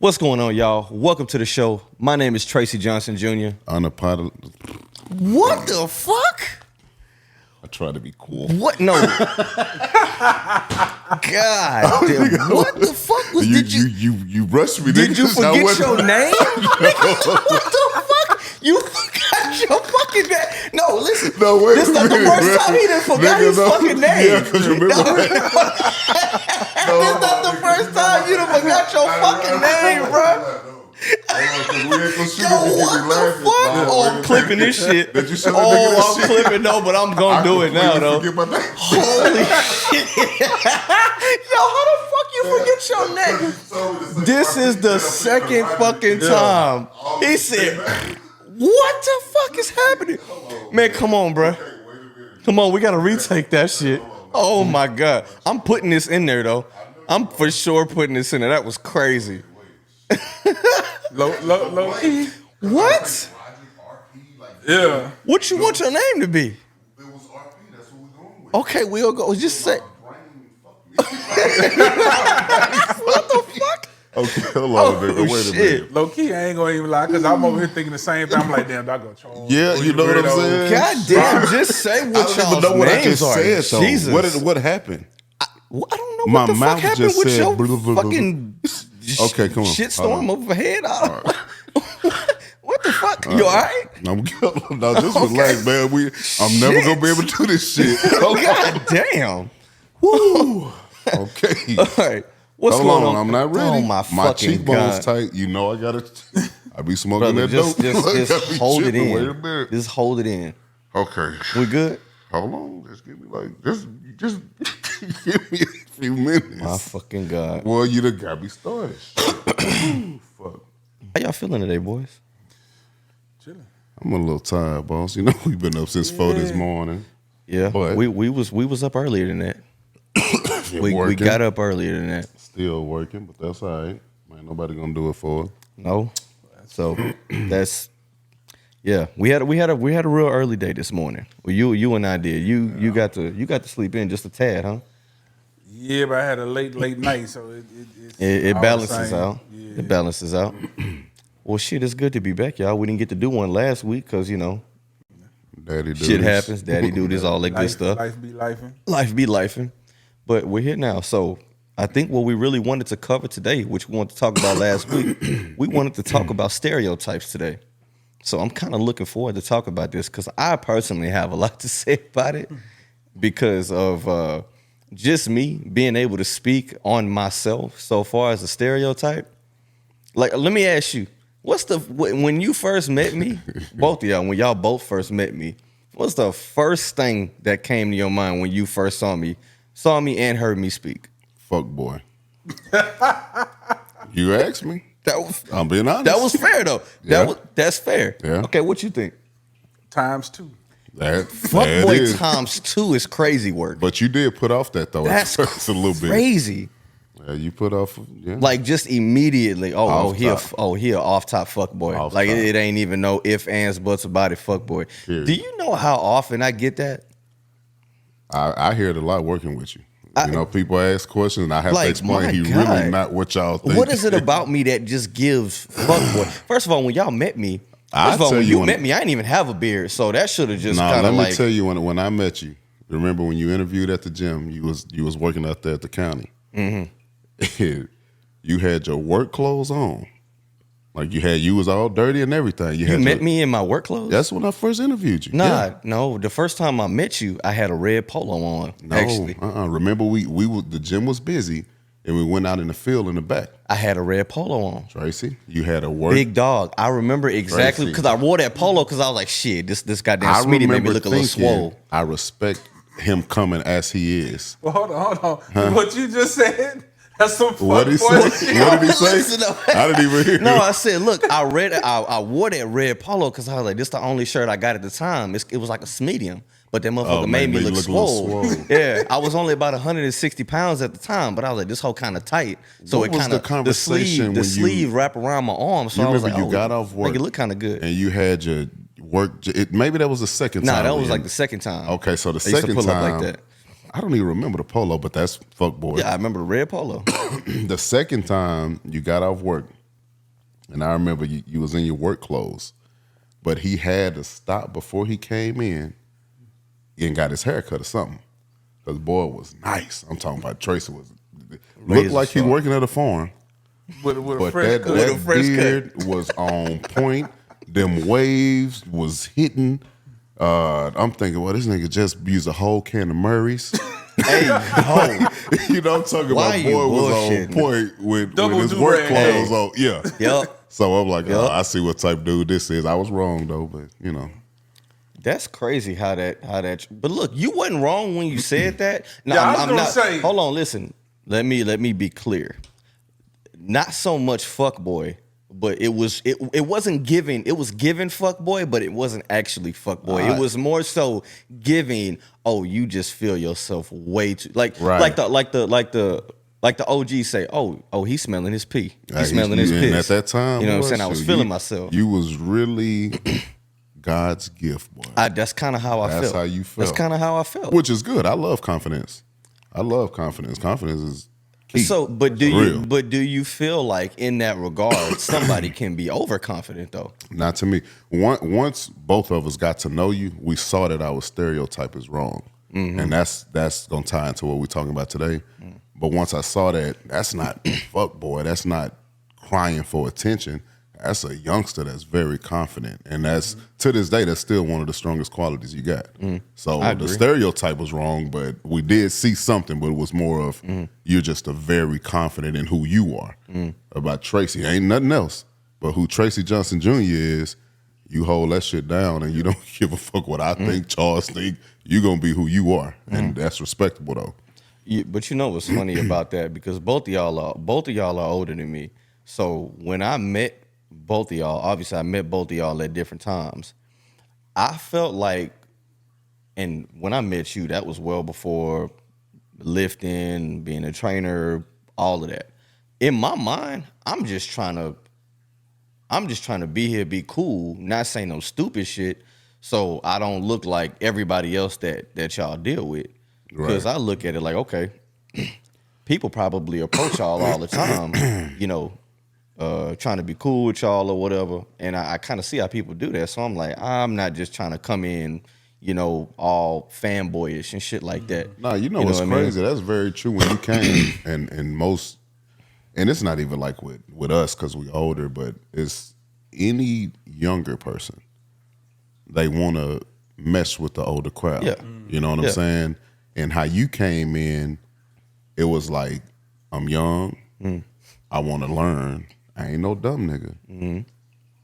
What's going on, y'all? Welcome to the show. My name is Tracy Johnson Jr. What the fuck? I try to be cool. What? No. God damn. What the fuck was you rushed me? Did you forget your name? What the fuck? You forgot your fucking name? No, listen. No, wait. This is not the first time he done forgot his fucking name. Yeah, because remember. This is not the first time you done forgot your fucking name, bro. Yo, what the fuck? Oh, I'm clipping this shit. I'm clipping. No, but I'm gonna do it now, though. Holy shit. Yo, how the fuck you forget your name? This is the second fucking time. He said, what the fuck is happening? Man, come on, bro. Come on, we gotta retake that shit. Oh my God. I'm putting this in there, though. I'm for sure putting this in there. That was crazy. Low key. What? Yeah. What you want your name to be? It was RP. That's what we're going with. Okay, we'll go. Just say. What the fuck? Okay, hold on, nigga. Wait a minute. Low key, I ain't gonna even lie, because I'm over here thinking the same thing. I'm like, damn, I go Charles. Yeah, you know what I'm saying? God damn, just say what y'all's know what I names just are. said, though. Jesus. What happened? I don't know My what the fuck mouth happened just with said your blah, blah, blah, blah. fucking Okay, come on. shitstorm overhead. What the fuck? You all right? I'm good. No, just relax, man. I'm never gonna be able to do this shit. God damn. Woo. Okay. All right. What's Hold going on, on? I'm not ready. Oh my fucking cheekbones God. tight. You know I gotta. I be smoking Brother, that dope. just hold it in. Wait a minute. Just hold it in. Okay. We good? Hold on. Just give me just give me a few minutes. My fucking God. Well, you done got me started. Fuck. How y'all feeling today, boys? Chilling. I'm a little tired, boss. You know we've been up since 4 this morning. Yeah, But- we was up earlier than that. We Working. got up earlier than that. Still working, but that's all right. Ain't nobody gonna do it for us. No, so that's We had a real early day this morning. Well, you and I did. You got to sleep in just a tad, huh? Yeah, but I had a late night, so It all balances the same. out. Yeah. It balances out. Well, shit, it's good to be back, y'all. We didn't get to do one last week because Daddy do shit this. happens. Daddy do this, all that good stuff. Life be lifing. Life be lifing. But we're here now. So I think what we really wanted to cover today, which we wanted to talk about last week, we wanted to talk about stereotypes today. So I'm kind of looking forward to talk about this because I personally have a lot to say about it because of just me being able to speak on myself so far as a stereotype. Like, let me ask you, when you first met me, both of y'all, when y'all both first met me, what's the first thing that came to your mind when you first saw me and heard me speak? Fuck boy. You asked me. I'm being honest. That was fair though. Yeah. That's fair. Yeah. Okay, what you think? ×2. That Fuckboy is. ×2 is crazy work. But you did put off that though. That's It's a little bit. crazy. Yeah, you put off. Yeah. Like just immediately. He a off top fuckboy. Off Like top. it ain't even no ifs, ands, buts about it. Fuckboy. Period. Do you know how often I get that? I hear it a lot working with you. People ask questions and I have Like, to explain my he God. really not what y'all think. What is it about me that just gives fuckboy? First of all, when y'all met me, I'll first of all, tell when you you when- met me, I didn't even have a beard, so that should have just Nah, kind let of me like. tell you when I met you. Remember when you interviewed at the gym? You was working out there at the county. Mm-hmm. You had your work clothes on, like you was all dirty and everything. You met me in my work clothes? That's when I first interviewed you. Nah, Yeah. no. The first time I met you, I had a red polo on. No, Actually, remember the gym was busy and we went out in the field in the back. I had a red polo on. Tracy, you had a work. Big dog. I remember exactly Tracy. because I wore that polo because I was like, shit, this goddamn I Smitty made me remember look a little thinking, swole. I respect him coming as he is. Well, hold on. What you just said? That's some What did he fuckboy say? shit. What did he say? Listen up. I didn't even hear. No, it. I said, look, I wore that red polo because I was like, this the only shirt I got at the time. It was like a medium, but that motherfucker made me look a little swole. swole. Yeah, I was only about 160 pounds at the time, but I was like, this whole kind of tight. So What it was kind the of conversation the when sleeve wrap around my arm. So You I was remember like, you got off work make it look kind of good. and you had your work. Maybe that was the second Nah, time. that was we- like the second time. Okay, so the I used to second pull time, up like that. I don't even remember the polo, but that's fuck boy. Yeah, I remember the red polo. The second time you got off work, And I remember you was in your work clothes, but he had to stop before he came in and got his hair cut or something. Because boy was nice. I'm talking about Tracy looked Razor like he sharp. working at a farm. with a But fresh that, cut. With a that fresh beard was on point. Them waves was hitting. I'm thinking, well, this nigga just used a whole can of Murray's. Hey, yo. You know, I'm talking Why about you boy was on bullshitting? point with Double his work do-rag. clothes on. Yeah. Yup. So I'm like, oh, Yup. I see what type of dude this is. I was wrong though, but you know. That's crazy how that. But look, you wasn't wrong when you said that. No, Yeah, I was gonna say- Hold on, listen. Let me be clear. Not so much fuckboy, but it wasn't giving. It was giving fuckboy, but it wasn't actually fuckboy. It was more so giving. Oh, you just feel yourself way too like the OG say. Oh, he's smelling his pee. He's smelling his and piss. at that time, you know what I'm boy, saying? I was shoot, feeling you- myself. You was really God's gift, boy. That's kind of how I felt. That's how you felt. That's kind of how I felt. Which is good. I love confidence. Confidence is key. So, but do For real. you feel like in that regard somebody can be overconfident though? Not to me. Once both of us got to know you, we saw that our stereotype is wrong, and that's gonna tie into what we're talking about today. But once I saw that, that's not fuck boy. That's not crying for attention. That's a youngster that's very confident, and that's to this day that's still one of the strongest qualities you got. So I the agree. stereotype was wrong, but we did see something. But it was more of you're just a very confident in who you are. About Tracy, ain't nothing else. But who Tracy Johnson Jr. is, you hold that shit down, and you don't give a fuck what I think, Charles think. You're gonna be who you are, and that's respectable though. But you know what's funny about that, because both of y'all are older than me. So when I met both of y'all, obviously I met both of y'all at different times. I felt like, and when I met you, that was well before lifting, being a trainer, all of that. In my mind, I'm just trying to be here, be cool, not say no stupid shit, so I don't look like everybody else that y'all deal with. Because I look at it like, okay, people probably approach y'all all the time, you know, trying to be cool with y'all or whatever. And I kind of see how people do that. So I'm like, I'm not just trying to come in, you know, all fanboyish and shit like that. No, you know what's what I mean? crazy? That's very true. When you came, and most, and it's not even like with us because we older, but it's any younger person. They want to mess with the older crowd. Yeah. You know what I'm saying? And how you came in, it was like, I'm young. I want to learn. I ain't no dumb nigga.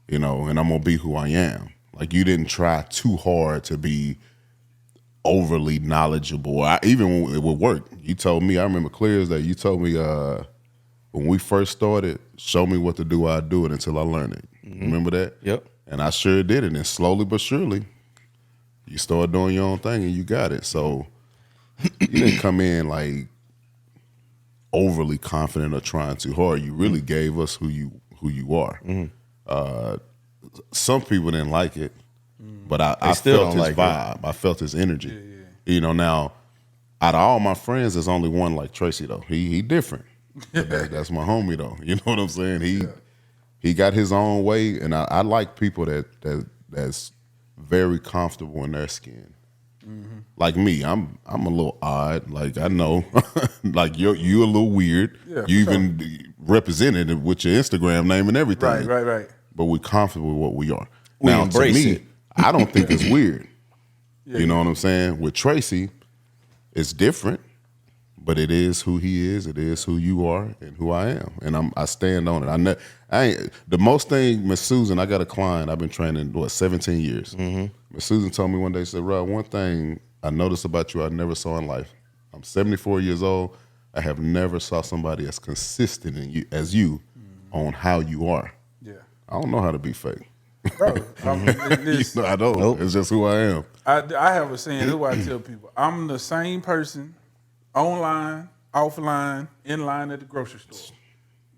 You know, and I'm going to be who I am. Like, you didn't try too hard to be overly knowledgeable. Even when it would work, you told me, I remember clear as day, you told me when we first started, show me what to do, I'll do it until I learn it. Remember that? Yep. And I sure did it. And slowly but surely, you started doing your own thing and you got it. So you didn't come in like overly confident or trying too hard. You really gave us who you are. Some people didn't like it, but I still felt don't his like vibe. I felt his energy. You know, now out of all my friends, there's only one like Tracy though. He different. But that's my homie though. You know what I'm saying? He got his own way, and I like people that's very comfortable in their skin. Like me, I'm a little odd. Like I know, like you a little weird. Yeah, you for even represented it with your Instagram name and everything. Right. But we're comfortable with what we are. We Now, embrace to me, it. I don't think it's weird. Yeah, You know what I'm saying? With Tracy, it's different, but it is who he is. It is who you are and who I am, and I stand on it. I ain't the most thing. Miss Susan, I got a client. I've been training 17 years. Miss Susan told me one day, she said, "Rob, one thing I noticed about you I never saw in life. I'm 74 years old. I have never saw somebody as consistent as you on how you are. Yeah. I don't know how to be fake. Bro, I don't. Nope. It's just who I am. I have a saying, this is what I tell people. I'm the same person online, offline, in line at the grocery store.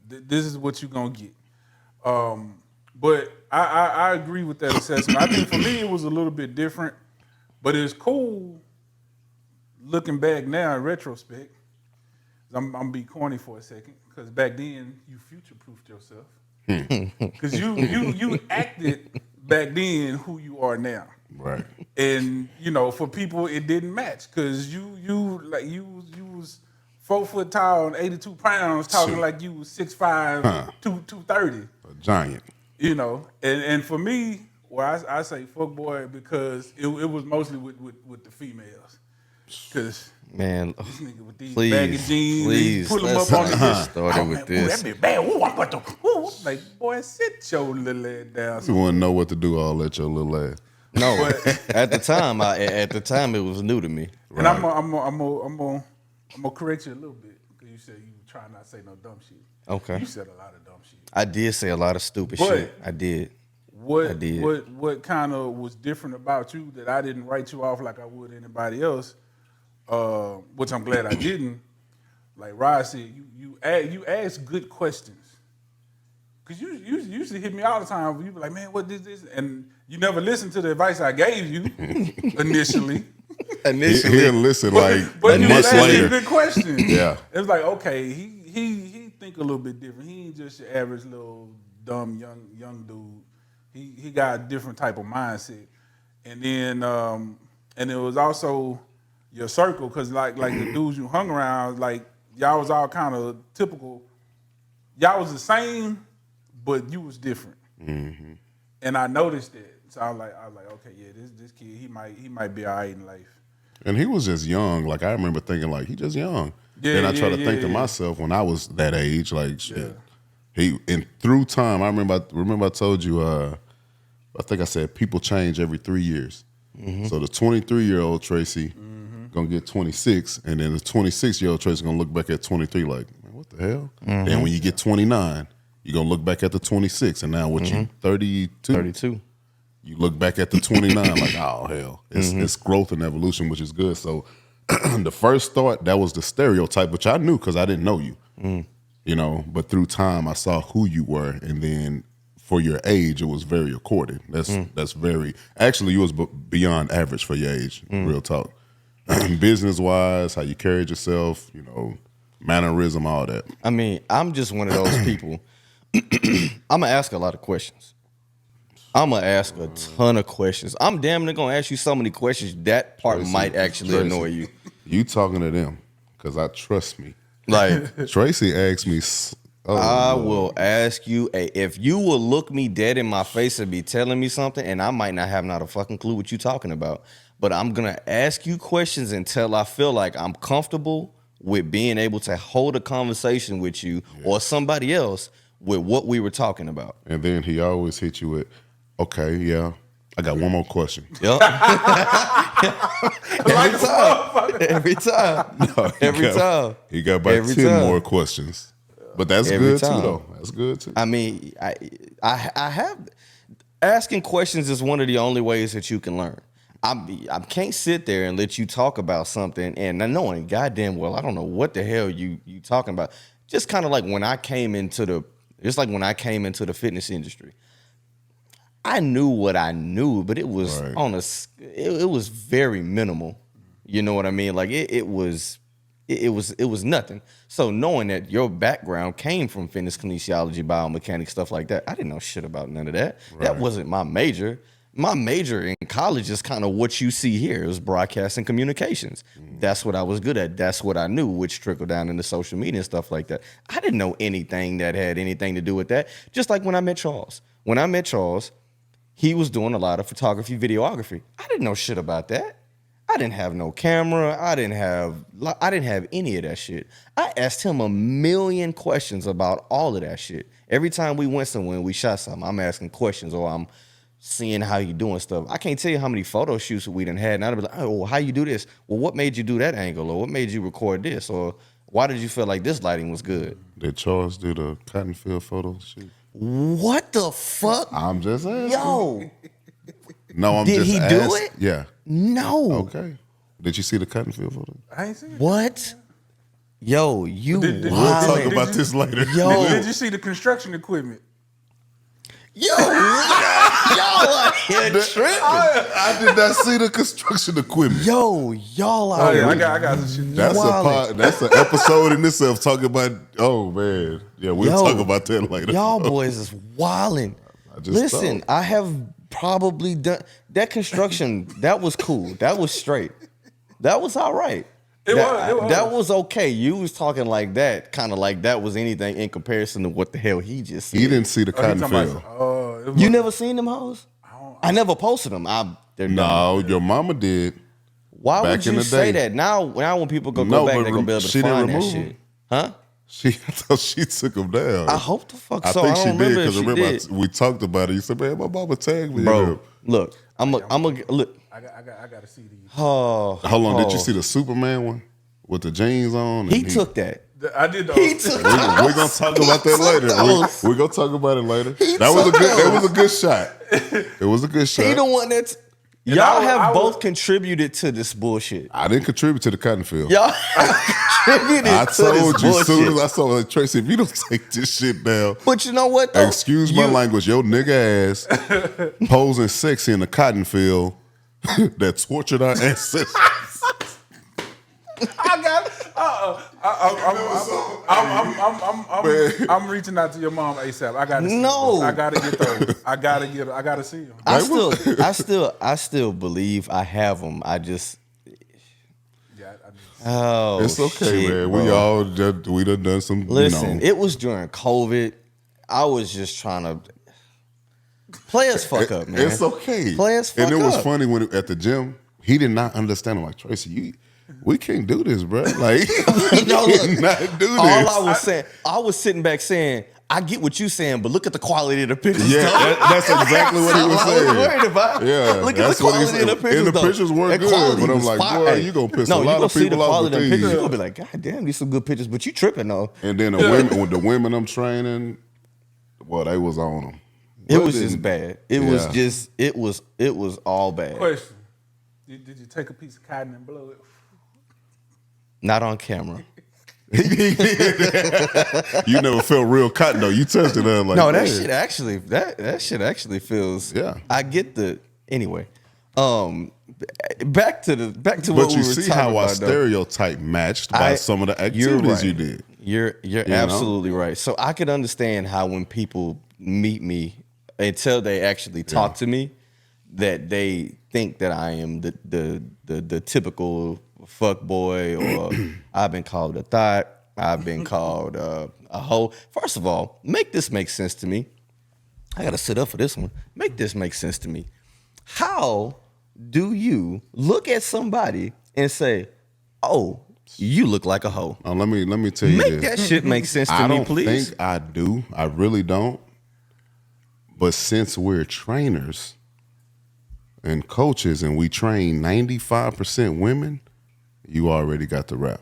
This is what you're going to get. But I agree with that assessment. I think for me it was a little bit different, but it's cool looking back now in retrospect. I'm going to be corny for a second, because back then you future-proofed yourself. because you acted back then who you are now. Right. And for people, it didn't match because you was 4 foot tall and 82 pounds, talking like you was 6'5", 230. A giant. And for me, I say fuck boy because it was mostly with the females, because Man, this nigga with these please, baggy jeans, please, pull them let's up on the not hip. start with this. That be bad. Ooh, I'm about to, like, boy, sit your little ass down. You wouldn't know what to do all at your little ass. No, at the time, it was new to me. And I'm gonna correct you a little bit because you said you were trying not to say no dumb shit. Okay. You said a lot of dumb shit. I did say a lot of stupid shit. I did. What kind of was different about you that I didn't write you off like I would anybody else? Which I'm glad I didn't. Like Rod said, you ask good questions. Cause you used to hit me all the time. You be like, man, what is this? And you never listened to the advice I gave you initially. He'll listen like but a you month was asking later. good questions. Yeah. It was like, okay, he think a little bit different. He ain't just your average little dumb young dude. He got a different type of mindset. And then and it was also your circle, because like the dudes you hung around, like y'all was all kind of typical. Y'all was the same, but you was different. Mm-hmm. And I noticed that. So I was like, okay, yeah, this kid, he might be all right in life. And he was just young. Like, I remember thinking, like, he just young. Then I try to think to myself when I was that age, like, shit. And through time, I remember I told you, I think I said people change every 3 years. Mm-hmm. So the 23-year-old Tracy gonna get 26, and then the 26-year-old Tracy gonna look back at 23 like, man, what the hell? Mm-hmm. Then when you get 29, you're gonna look back at the 26, and now what you 32? 32. You look back at the 29 like, oh, hell. It's growth and evolution, which is good. So the first thought, that was the stereotype, which I knew because I didn't know you. But through time, I saw who you were. And then for your age, it was very accorded. That's very, actually, you was beyond average for your age, real talk. Business-wise, how you carried yourself, mannerism, all that. I mean, I'm just one of those people. I'm going to ask a lot of questions. I'm going to ask a ton of questions. I'm damn near going to ask you so many questions, that part might actually annoy you. You talking to them, because trust me. Like, Tracy asked me, I will ask you, if you will look me dead in my face and be telling me something, and I might not have a fucking clue what you're talking about, but I'm going to ask you questions until I feel like I'm comfortable with being able to hold a conversation with you or somebody else with what we were talking about. And then he always hit you with, okay, yeah, I got one more question. Yep. Every time. No, every time. He got about 10 more questions. But that's good too, though. That's good too. I mean, I have, asking questions is one of the only ways that you can learn. I can't sit there and let you talk about something and knowing goddamn well I don't know what the hell you talking about. Just kind of like when I came into the fitness industry. I knew what I knew, but it was it was very minimal. You know what I mean? Like it was nothing. So knowing that your background came from fitness, kinesiology, biomechanics, stuff like that, I didn't know shit about none of that. Right. That wasn't my major. My major in college is kind of what you see here. It was broadcasting communications. That's what I was good at. That's what I knew, which trickled down into social media and stuff like that. I didn't know anything that had anything to do with that. Just like when I met Charles. When I met Charles, he was doing a lot of photography, videography. I didn't know shit about that. I didn't have no camera. I didn't have any of that shit. I asked him a million questions about all of that shit. Every time we went somewhere and we shot something, I'm asking questions or I'm seeing how you doing stuff. I can't tell you how many photo shoots we done had. And I'd be like, oh, well, how you do this? Well, what made you do that angle? Or what made you record this? Or why did you feel like this lighting was good? Did Charles do the cotton field photo shoot? What the fuck? I'm just asking. Yo. No, I'm did just he asking. do it? Yeah. No. Okay. Did you see the cotton field photo? I ain't seen it. What? Yo, you We'll talk about this later. Yo. Did you see the construction equipment? Yo. Y'all out here tripping. I did not see the construction equipment. Yo, y'all Oh out yeah, here. I got some shit. That's an episode in itself talking about. Oh man, yeah, we'll Yo, talk about that later. Y'all boys is wilding. just Listen, thought. I have probably done that construction. That was cool. That was straight. That was all right. It was. That was okay. You was talking like that, kind of like that was anything in comparison to what the hell he just said. He didn't see the cotton field. You never seen them hoes? I never posted them. They're done. No, your mama did. Why back would in you the say day. that? Now when people go No, back, but they're gonna be able to she didn't find that remove shit. them. Huh? I thought she took him down. I hope the fuck I so. think I she don't did remember if because she remember did. we talked about it. You said, "Man, my mama tagged me." Bro, look, I'm a look. I got to see these. Oh, Hold on, did you see the Superman one with the jeans on? And He took that. I did those. He took We're gonna talk about that later. those. We're gonna talk about it later. He That was a took good. That those. was a good shot. It was a good shot. He the one that's. And Y'all I have was- both contributed to this bullshit. I didn't contribute to the cotton field. Y'all have contributed I to told this you bullshit. soon as I saw it, Tracy, if you don't take this shit down, But you know what? Though? excuse my language, your nigga ass posing sexy in the cotton field that tortured our ancestors. I got. I'm reaching out to your mom ASAP. I gotta. See No. those. I gotta get those. I gotta see them. I still believe I have them. I just. Yeah, Oh, It's okay, shit, man. bro. We done some. Listen, it was during COVID. I was just trying to play us fuck up, man. It's okay. Play us fuck and it was up. funny when at the gym, he did not understand. I'm like, Tracy, we can't do this, bro. Like, we No, look, cannot do this. All I was saying, I was sitting back saying, I get what you're saying, but look at the quality of the pictures. Yeah, though. that's exactly what he was I saying. was worried about. Yeah, Look at that's the what he quality of the said. pictures. And the though. pictures were That good, quality but I'm was like, fire. boy, you gonna piss a no, lot you gonna of see the people off quality with of the pictures. these. You're gonna be like, God damn, these some good pictures, but you tripping though. And then the women I'm training, well, they was on them. It was just bad. It was Yeah. just it was all bad. question: Did you take a piece of cotton and blow it? Not on camera. You never felt real cotton though. You touched it up like No, that man. shit actually that shit actually feels. Yeah. I get the anyway. Back to what But we you were see talking how our about, though. stereotype matched by some of the activities you did. You're know? absolutely right. So I could understand how when people meet me until they actually talk to me, that they think that I am the typical fuck boy, or I've been called a thought, I've been called a hoe. First of all, make this make sense to me. I gotta sit up for this one. Make this make sense to me. How do you look at somebody and say, "Oh, you look like a hoe"? Let me tell you Make this. that shit make sense to I me, don't please. think I do. I really don't. But since we're trainers and coaches and we train 95% women, you already got the rap.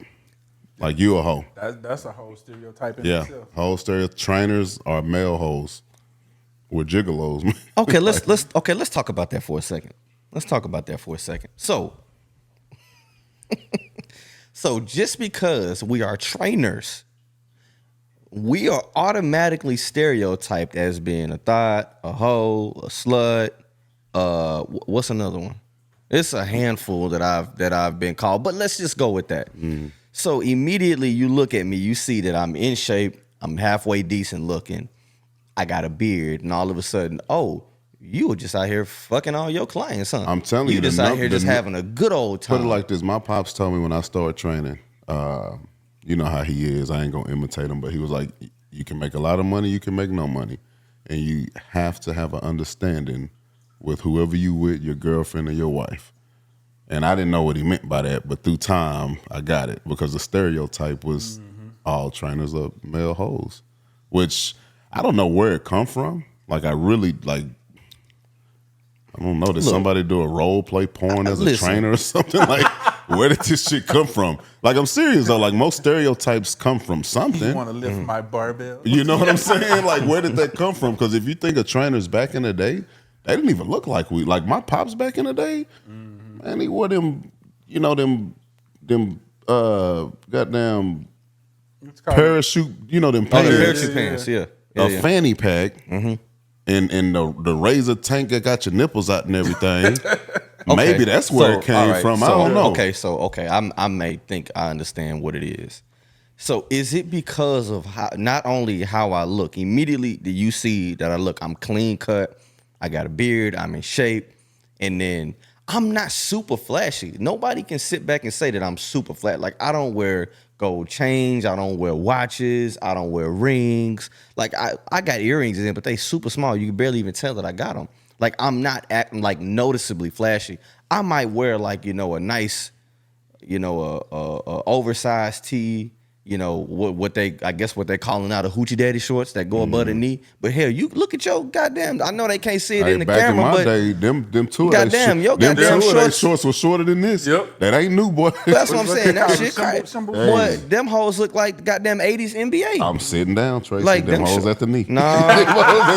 Like you a hoe. That's a whole stereotype in Yeah. itself. Whole stereo trainers are male hoes. We're gigolos, man. Okay, let's talk about that for a second. So just because we are trainers, we are automatically stereotyped as being a thought, a hoe, a slut. What's another one? It's a handful that I've been called, but let's just go with that. So immediately you look at me, you see that I'm in shape, I'm halfway decent looking, I got a beard, and all of a sudden, oh, you were just out here fucking all your clients, huh? I'm telling you, you just out here just having a good old time. Put it like this. My pops told me when I started training, you know how he is. I ain't going to imitate him, but he was like, you can make a lot of money, you can make no money. And you have to have an understanding with whoever you with, your girlfriend or your wife. And I didn't know what he meant by that, but through time, I got it. Because the stereotype was all trainers are male hoes. Which, I don't know where it come from. Like, I really, like, I don't know. Did somebody do a role play porn as a listen. trainer or something? Like, where did this shit come from? Like, I'm serious, though. Like, most stereotypes come from You something. want to lift my barbell? You know what I'm saying? Like, where did that come from? Because if you think of trainers back in the day, they didn't even look like we. Like, my pops back in the day, man, he wore them, you know, them goddamn It's called- parachute, you know, them Oh, the pants. parachute pants, yeah. A fanny pack and the razor tank that got your nipples out and everything. Maybe that's where it came from. I don't know. Okay, I may think I understand what it is. So is it because of how, not only how I look? Immediately do you see that I'm clean cut, I got a beard, I'm in shape, and then I'm not super flashy. Nobody can sit back and say that I'm super flat. Like, I don't wear gold chains, I don't wear watches, I don't wear rings. Like, I got earrings in, but they super small. You can barely even tell that I got them. Like, I'm not acting like noticeably flashy. I might wear like, a nice, a oversized tee, what they calling out a hoochie daddy shorts that go above the knee. But hell, you look at your goddamn. I know they can't see it in the back camera, in my but day, them two goddamn, your them goddamn two of they shorts. shorts were shorter than this. Yep. That ain't new, boy. That's what I'm saying. That What shit they call crazy. symbol- Boy, them hoes look like goddamn 80s NBA. I'm sitting down, Tracy. Like them them hoes shor- at the knee. Nah,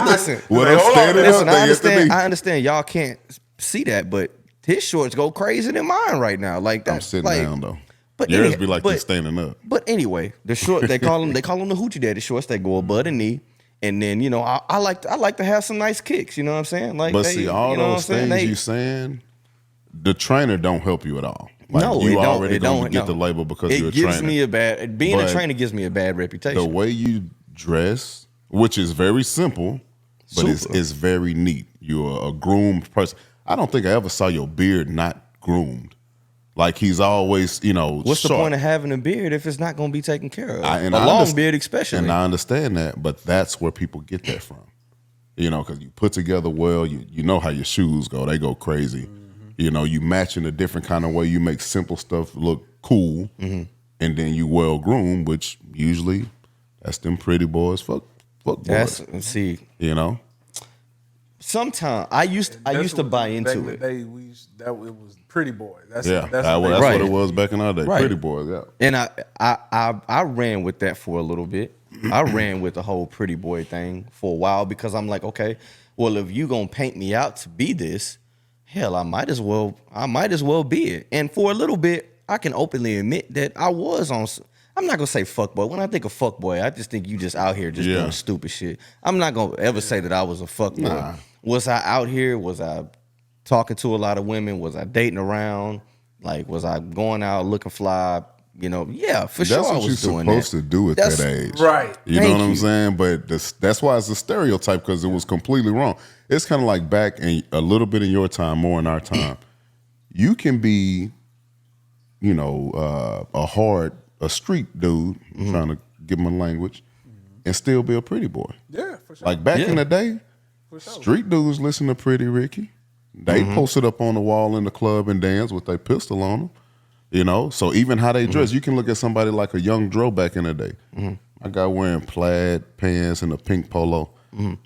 listen. When I'm standing Listen, up, I they at the knee. understand y'all can't see that, but his shorts go crazier than mine right now. Like that. I'm sitting like, down though. But Yours be like you standing up. But anyway, the short they call them the hoochie daddy shorts. They go above the knee, and then I like to have some nice kicks. You know what I'm saying? Like, But see, all those things you saying, the trainer don't help you at all. Like, no, you it already don't. going to get the label because you're a it gives trainer. me a bad being a trainer gives me a bad reputation. The way you dress, which is very simple, but it's very neat. You're a groomed person. I don't think I ever saw your beard not groomed. Like, he's always, What's sharp. the point of having a beard if it's not going to be taken care of? A long beard especially. And I understand that, but that's where people get that from. Because you put together well, you know how your shoes go. They go crazy. Mm-hmm. You match in a different kind of way. You make simple stuff look cool. Mm-hmm. And then you well-groomed, which usually that's them pretty boys. Fuck boys. See. Sometimes I used to buy into it. It was pretty boy. That's what right. it was back in our day. Right. Pretty boys, yeah. And I ran with that for a little bit. I ran with the whole pretty boy thing for a while because I'm like, okay, well, if you gonna paint me out to be this, hell, I might as well be it. And for a little bit, I can openly admit that I was on. I'm not gonna say fuck boy. When I think of fuck boy, I just think you just out here just doing stupid shit. I'm not gonna ever say that I was a fuck boy. Nah. Was I out here? Was I talking to a lot of women? Was I dating around? Like, was I going out looking fly? Yeah, for sure I was doing that. That's what you're supposed to do at that age. Right. You know what I'm saying? But that's why it's a stereotype, because it was completely wrong. It's kind of like back in a little bit in your time, more in our time. You can be, a street dude, trying to give him a language, and still be a pretty boy. Yeah, for sure. Like back in the day, street dudes listen to Pretty Ricky. They posted up on the wall in the club and dance with their pistol on them. So even how they dress, you can look at somebody like a young Dro back in the day. I got wearing plaid pants and a pink polo.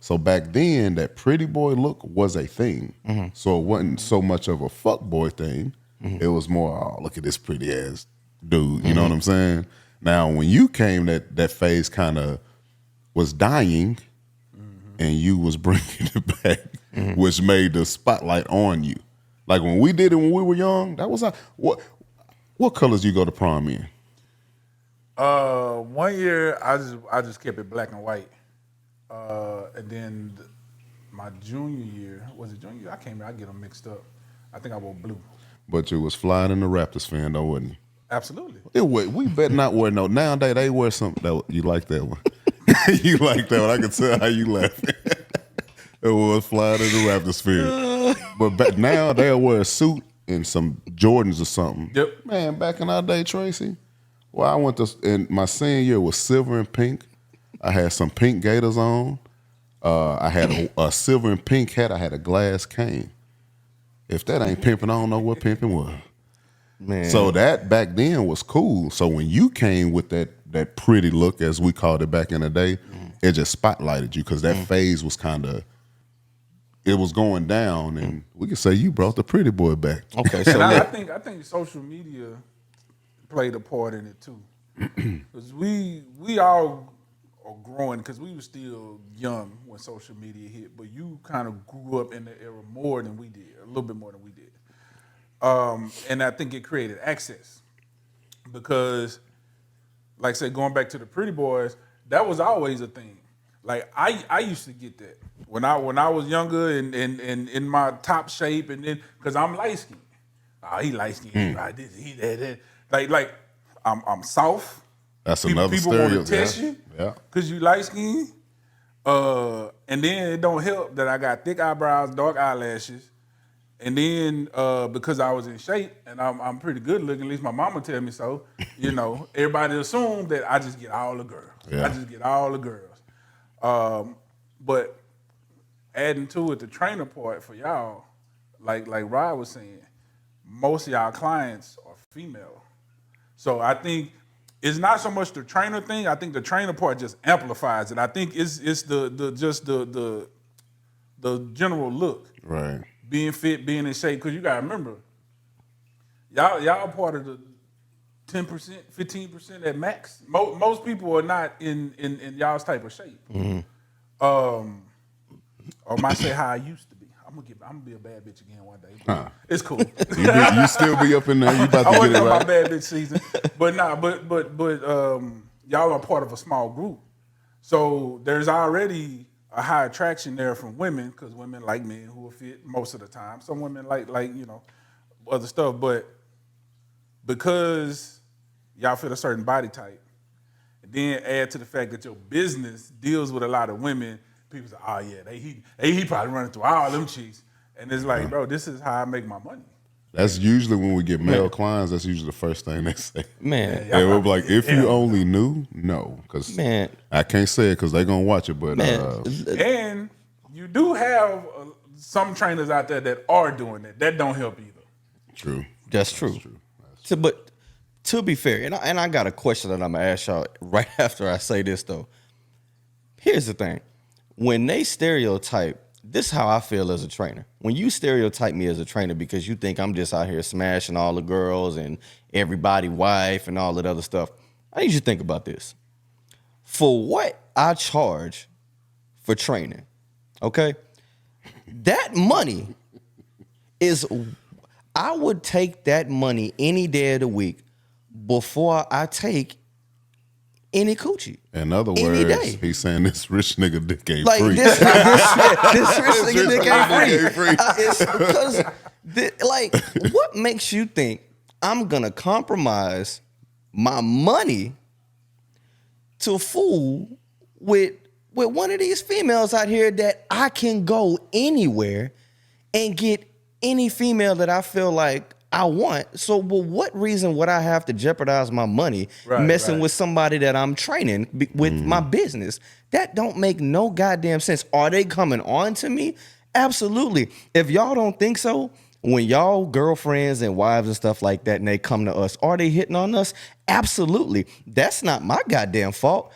So back then, that pretty boy look was a thing. So it wasn't so much of a fuck boy thing. It was more, oh, look at this pretty ass dude. You know what I'm saying? Now, when you came, that phase kind of was dying, and you was bringing it back, which made the spotlight on you. Like when we did it when we were young, that was what colors you go to prom in? 1 year I just kept it black and white, and then my junior year, was it junior year? I can't remember. I get them mixed up. I think I wore blue. But you was flying in the Raptors fan though, wasn't you? Absolutely. We better not wear no. Nowadays they wear something that you like that one. You like that one. I can tell how you laughing. It was flying in the Raptors field. But now they'll wear a suit and some Jordans or something. Yep. Man, back in our day, Tracy, well, I went to, and my senior year was silver and pink. I had some pink gaiters on. I had a silver and pink hat. I had a glass cane. If that ain't pimping, I don't know what pimping was. Man. So that back then was cool. So when you came with that pretty look, as we called it back in the day, it just spotlighted you, because that phase was kind of, it was going down, and we could say you brought the pretty boy back. Okay, so And I think social media played a part in it too, because we all are growing, because we were still young when social media hit, but you kind of grew up in the era more than we did, a little bit more than we did. And I think it created access, because, like I said, going back to the pretty boys, that was always a thing. Like I used to get that when I was younger and in my top shape, and then because I'm light skinned. Oh, he light skinned. Right, this, he that. Like I'm soft. That's another People want to stereotype. test you Yeah. because you light skinned. And then it don't help that I got thick eyebrows, dark eyelashes, and then because I was in shape and I'm pretty good looking, at least my mama tell me so. You know, everybody assumed that I just get all the girls. Yeah. I just get all the girls. But adding to it the trainer part for y'all, like Rod was saying, most of y'all clients are female. So I think it's not so much the trainer thing. I think the trainer part just amplifies it. I think it's the general look, Right. being fit, being in shape. Because you gotta remember, y'all part of the 10%, 15% at max. Most people are not in y'all's type of shape. Or might say how I used to be. I'm gonna be a bad bitch again one day. It's cool. You still be up in there. You about I to wasn't get it on my right. bad bitch season, but y'all are part of a small group, so there's already a high attraction there from women because women like men who are fit most of the time. Some women like other stuff, but because y'all fit a certain body type, and then add to the fact that your business deals with a lot of women. People say, "Oh yeah, he probably running through all them chicks," and it's like, bro, this is how I make my money. That's usually when we get male clients. That's usually the first thing they say. Man, They will be like, if you only knew, no, because man, I can't say it because they're gonna watch it. But man, And you do have some trainers out there that are doing that. That don't help either. true. that's true. So, but to be fair, and I got a question that I'm gonna ask y'all right after I say this though. Here's the thing. When they stereotype, this is how I feel as a trainer. When you stereotype me as a trainer because you think I'm just out here smashing all the girls and everybody wife and all that other stuff, I need you to think about this. For what I charge for training, okay? That money is, I would take that money any day of the week before I take any coochie. In other Any words, day. he's saying this rich nigga dick ain't Like free. this rich nigga dick ain't free. free. It's because, what makes you think I'm gonna compromise my money to fool with one of these females out here that I can go anywhere and get any female that I feel like I want? So, what reason would I have to jeopardize my money messing with somebody that I'm training with my business? That don't make no goddamn sense. Are they coming on to me? Absolutely. If y'all don't think so, when y'all girlfriends and wives and stuff like that and they come to us, are they hitting on us? Absolutely. That's not my goddamn fault.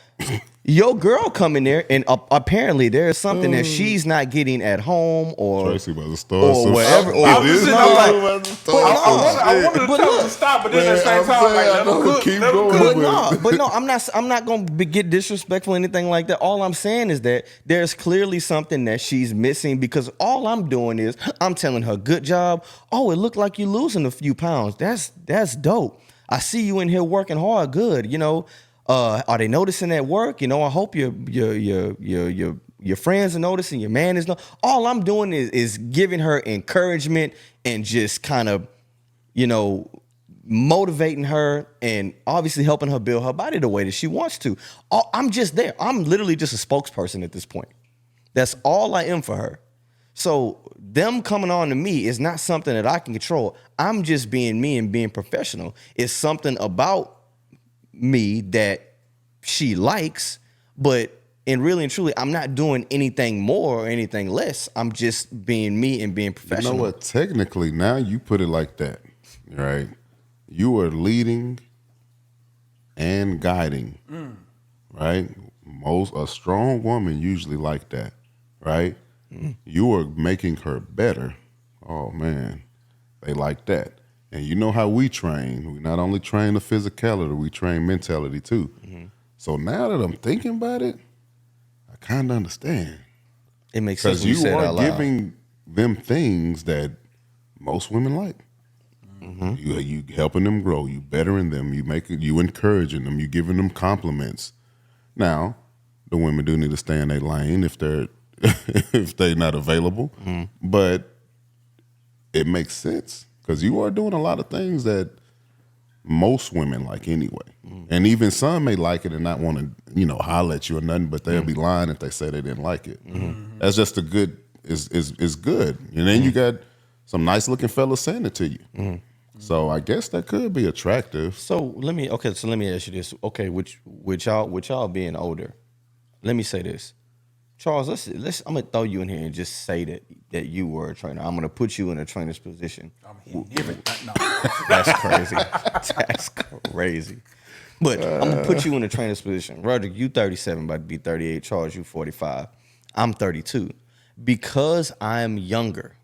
Your girl come in there and apparently there is something that she's not getting at home or Tracy about to start or some wherever. shit. Or I was This just nigga like, about to start but some no, I shit. wanted to But tell him look, to stop, but then at the Man, same time, I'm like, saying, let I know, him cook. keep let him going. cook. But no, I'm not gonna get disrespectful or anything like that. All I'm saying is that there's clearly something that she's missing because all I'm doing is I'm telling her, good job. Oh, it looked like you're losing a few pounds. That's dope. I see you in here working hard. Good. Are they noticing at work? I hope your friends are noticing. Your man is not. All I'm doing is giving her encouragement and just kind of, motivating her and obviously helping her build her body the way that she wants to. I'm just there. I'm literally just a spokesperson at this point. That's all I am for her. So them coming on to me is not something that I can control. I'm just being me and being professional. It's something about me that she likes, but really and truly, I'm not doing anything more or anything less. I'm just being me and being professional. You know what? Technically, now you put it like that, right? You are leading and guiding, right? A strong woman usually like that, right? You are making her better. Oh man, they like that. And you know how we train. We not only train the physicality, we train mentality too. So now that I'm thinking about it, I kind of understand. It makes sense Because when you say you it are out loud. giving them things that most women like. You helping them grow. You bettering them. You encouraging them. You giving them compliments. Now, the women do need to stay in their lane if they're if they're not available. But it makes sense because you are doing a lot of things that most women like anyway. And even some may like it and not want to, holler at you or nothing, but they'll be lying if they say they didn't like it. That's just a good, is good. And then you got some nice looking fellas saying it to you. So I guess that could be attractive. So let me ask you this. Okay, with y'all being older, let me say this. Charles, let's I'm gonna throw you in here and just say that you were a trainer. I'm gonna put you in a trainer's position. I'm hitting everything. No. That's crazy. That's crazy. But I'm gonna put you in a trainer's position. Roderick, you 37, about to be 38. Charles, you 45. I'm 32. Because I'm younger,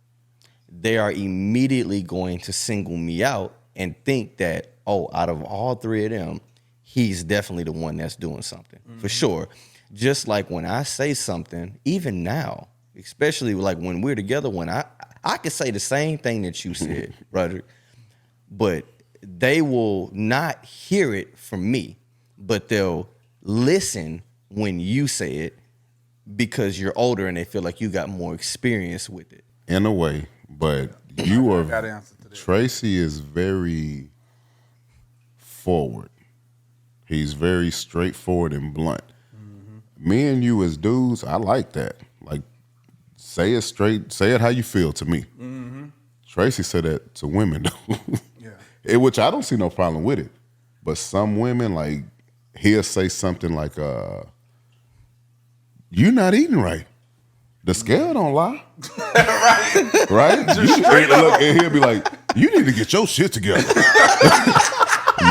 they are immediately going to single me out and think that, out of all three of them, he's definitely the one that's doing something. For sure. Just like when I say something, even now, especially like when we're together, when I could say the same thing that you said, Roderick, but they will not hear it from me, but they'll listen when you say it because you're older and they feel like you got more experience with it. In a way, but you are, got an answer to that. Tracy is very forward. He's very straightforward and blunt. Me and you as dudes, I like that. Like, say it straight, say it how you feel to me. Tracy said that to women, though. Which I don't see no problem with it. But some women, like, he'll say something like, you're not eating right. The scale don't lie. Right? And he'll be like, you need to get your shit together.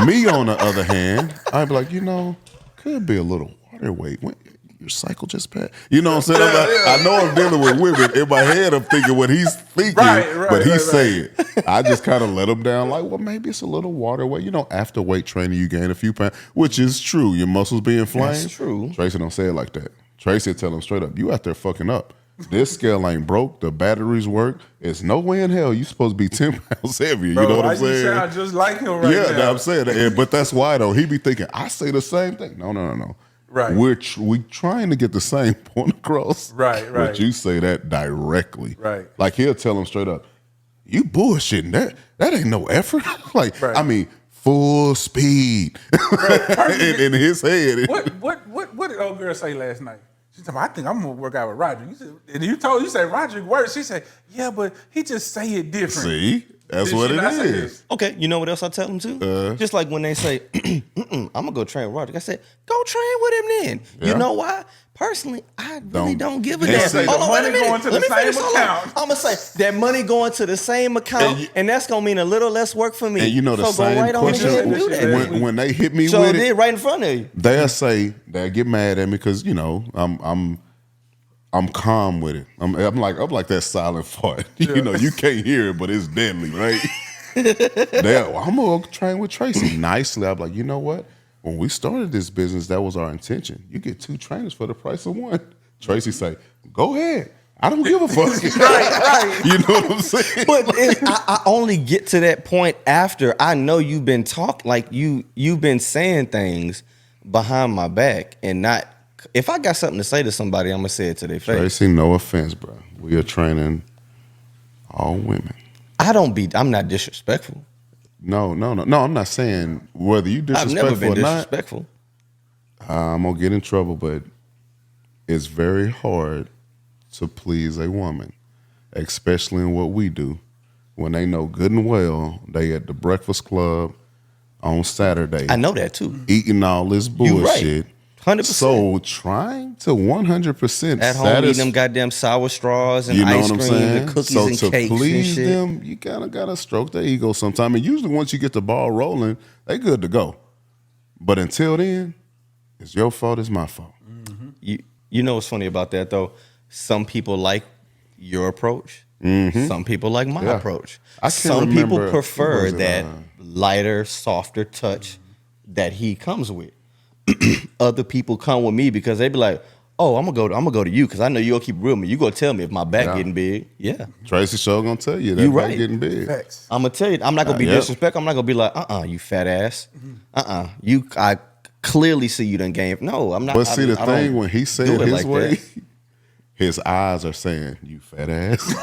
Me, on the other hand, I'd be like, could be a little water weight. Your cycle just passed. You know what I'm saying? I know I'm dealing with women. In my head, I'm thinking what he's thinking, but he's saying. I just kind of let him down like, well, maybe it's a little water weight. After weight training, you gain a few pounds, which is true. Your muscles be inflamed. That's true. Tracy don't say it like that. Tracy tell him straight up, you out there fucking up. This scale ain't broke. The batteries work. It's no way in hell you supposed to be 10 pounds heavier. Bro, you know what I'm you saying? sound just like him right now. Yeah, I'm saying that. But that's why, though. He be thinking, I say the same thing. No. Right. We trying to get the same point across. Right. But you say that directly. Right. Like, he'll tell him straight up, you bullshitting. That ain't no effort. Like, right. I mean, full speed. in his head. What did old girl say last night? She said, I think I'm gonna work out with Roger. You said Roger works. She said, yeah, but he just say it different. See? That's what it is. Okay, you know what else I tell them too? Just like when they say, I'm gonna go train with Roger. I said, go train with him then. Yeah. You know why? Personally, I really don't give a damn. Say the money going to the same account. I'm gonna say that money going to the same account, and that's gonna mean a little less work for me. And the so same go right question on ahead and do that. when they hit me so with it right in front of you. They'll get mad at me because I'm calm with it. I'm like that silent fart. You can't hear it, but it's deadly, right? I'm gonna train with Tracy nicely. I'm like, you know what? When we started this business, that was our intention. You get 2 trainers for the price of 1. Tracy say, go ahead. I don't give a fuck. right. You know what I'm saying? But I only get to that point after I know you've been talking, like you've been saying things behind my back and not. If I got something to say to somebody, I'm gonna say it to their face. Tracy, no offense, bro. We are training all women. I'm not disrespectful. No. I'm not saying whether you disrespectful I've never been or not. disrespectful. I'm gonna get in trouble, but it's very hard to please a woman, especially in what we do, when they know good and well they at the Breakfast Club on Saturday. I know that too. Eating all this bullshit. 100%. So trying to 100% at home eating them goddamn sour straws and ice cream and cookies and so cakes to please and shit. them, you kind of gotta stroke their ego sometime. And usually once you get the ball rolling, they good to go. But until then, it's your fault. It's my fault. Mm-hmm. You know what's funny about that though? Some people like your approach. Mm-hmm. Some people like my approach. Some people prefer that lighter, softer touch that he comes with. Other people come with me because they be like, "Oh, I'm gonna go to you because I know you'll keep real me. You gonna tell me if my back getting big." Yeah, Tracy Show gonna tell you that you back right. getting big. Facts. I'm gonna tell you. I'm not gonna be disrespectful. I'm not gonna be like, you fat ass. clearly see you done game. No, I'm not. But see, the I thing don't when he said do it his like way, that. his eyes are saying, "You fat ass."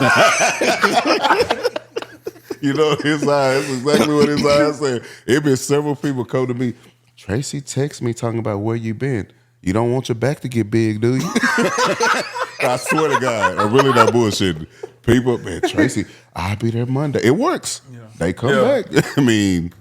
You know, his eyes. That's exactly what his eyes saying. It been several people come to me. Tracy text me talking about where you been. You don't want your back to get big, do you? I swear to God, I'm really not bullshitting. People, man, Tracy, I'll be there Monday. It works. Yeah. They come Yeah. back. I mean,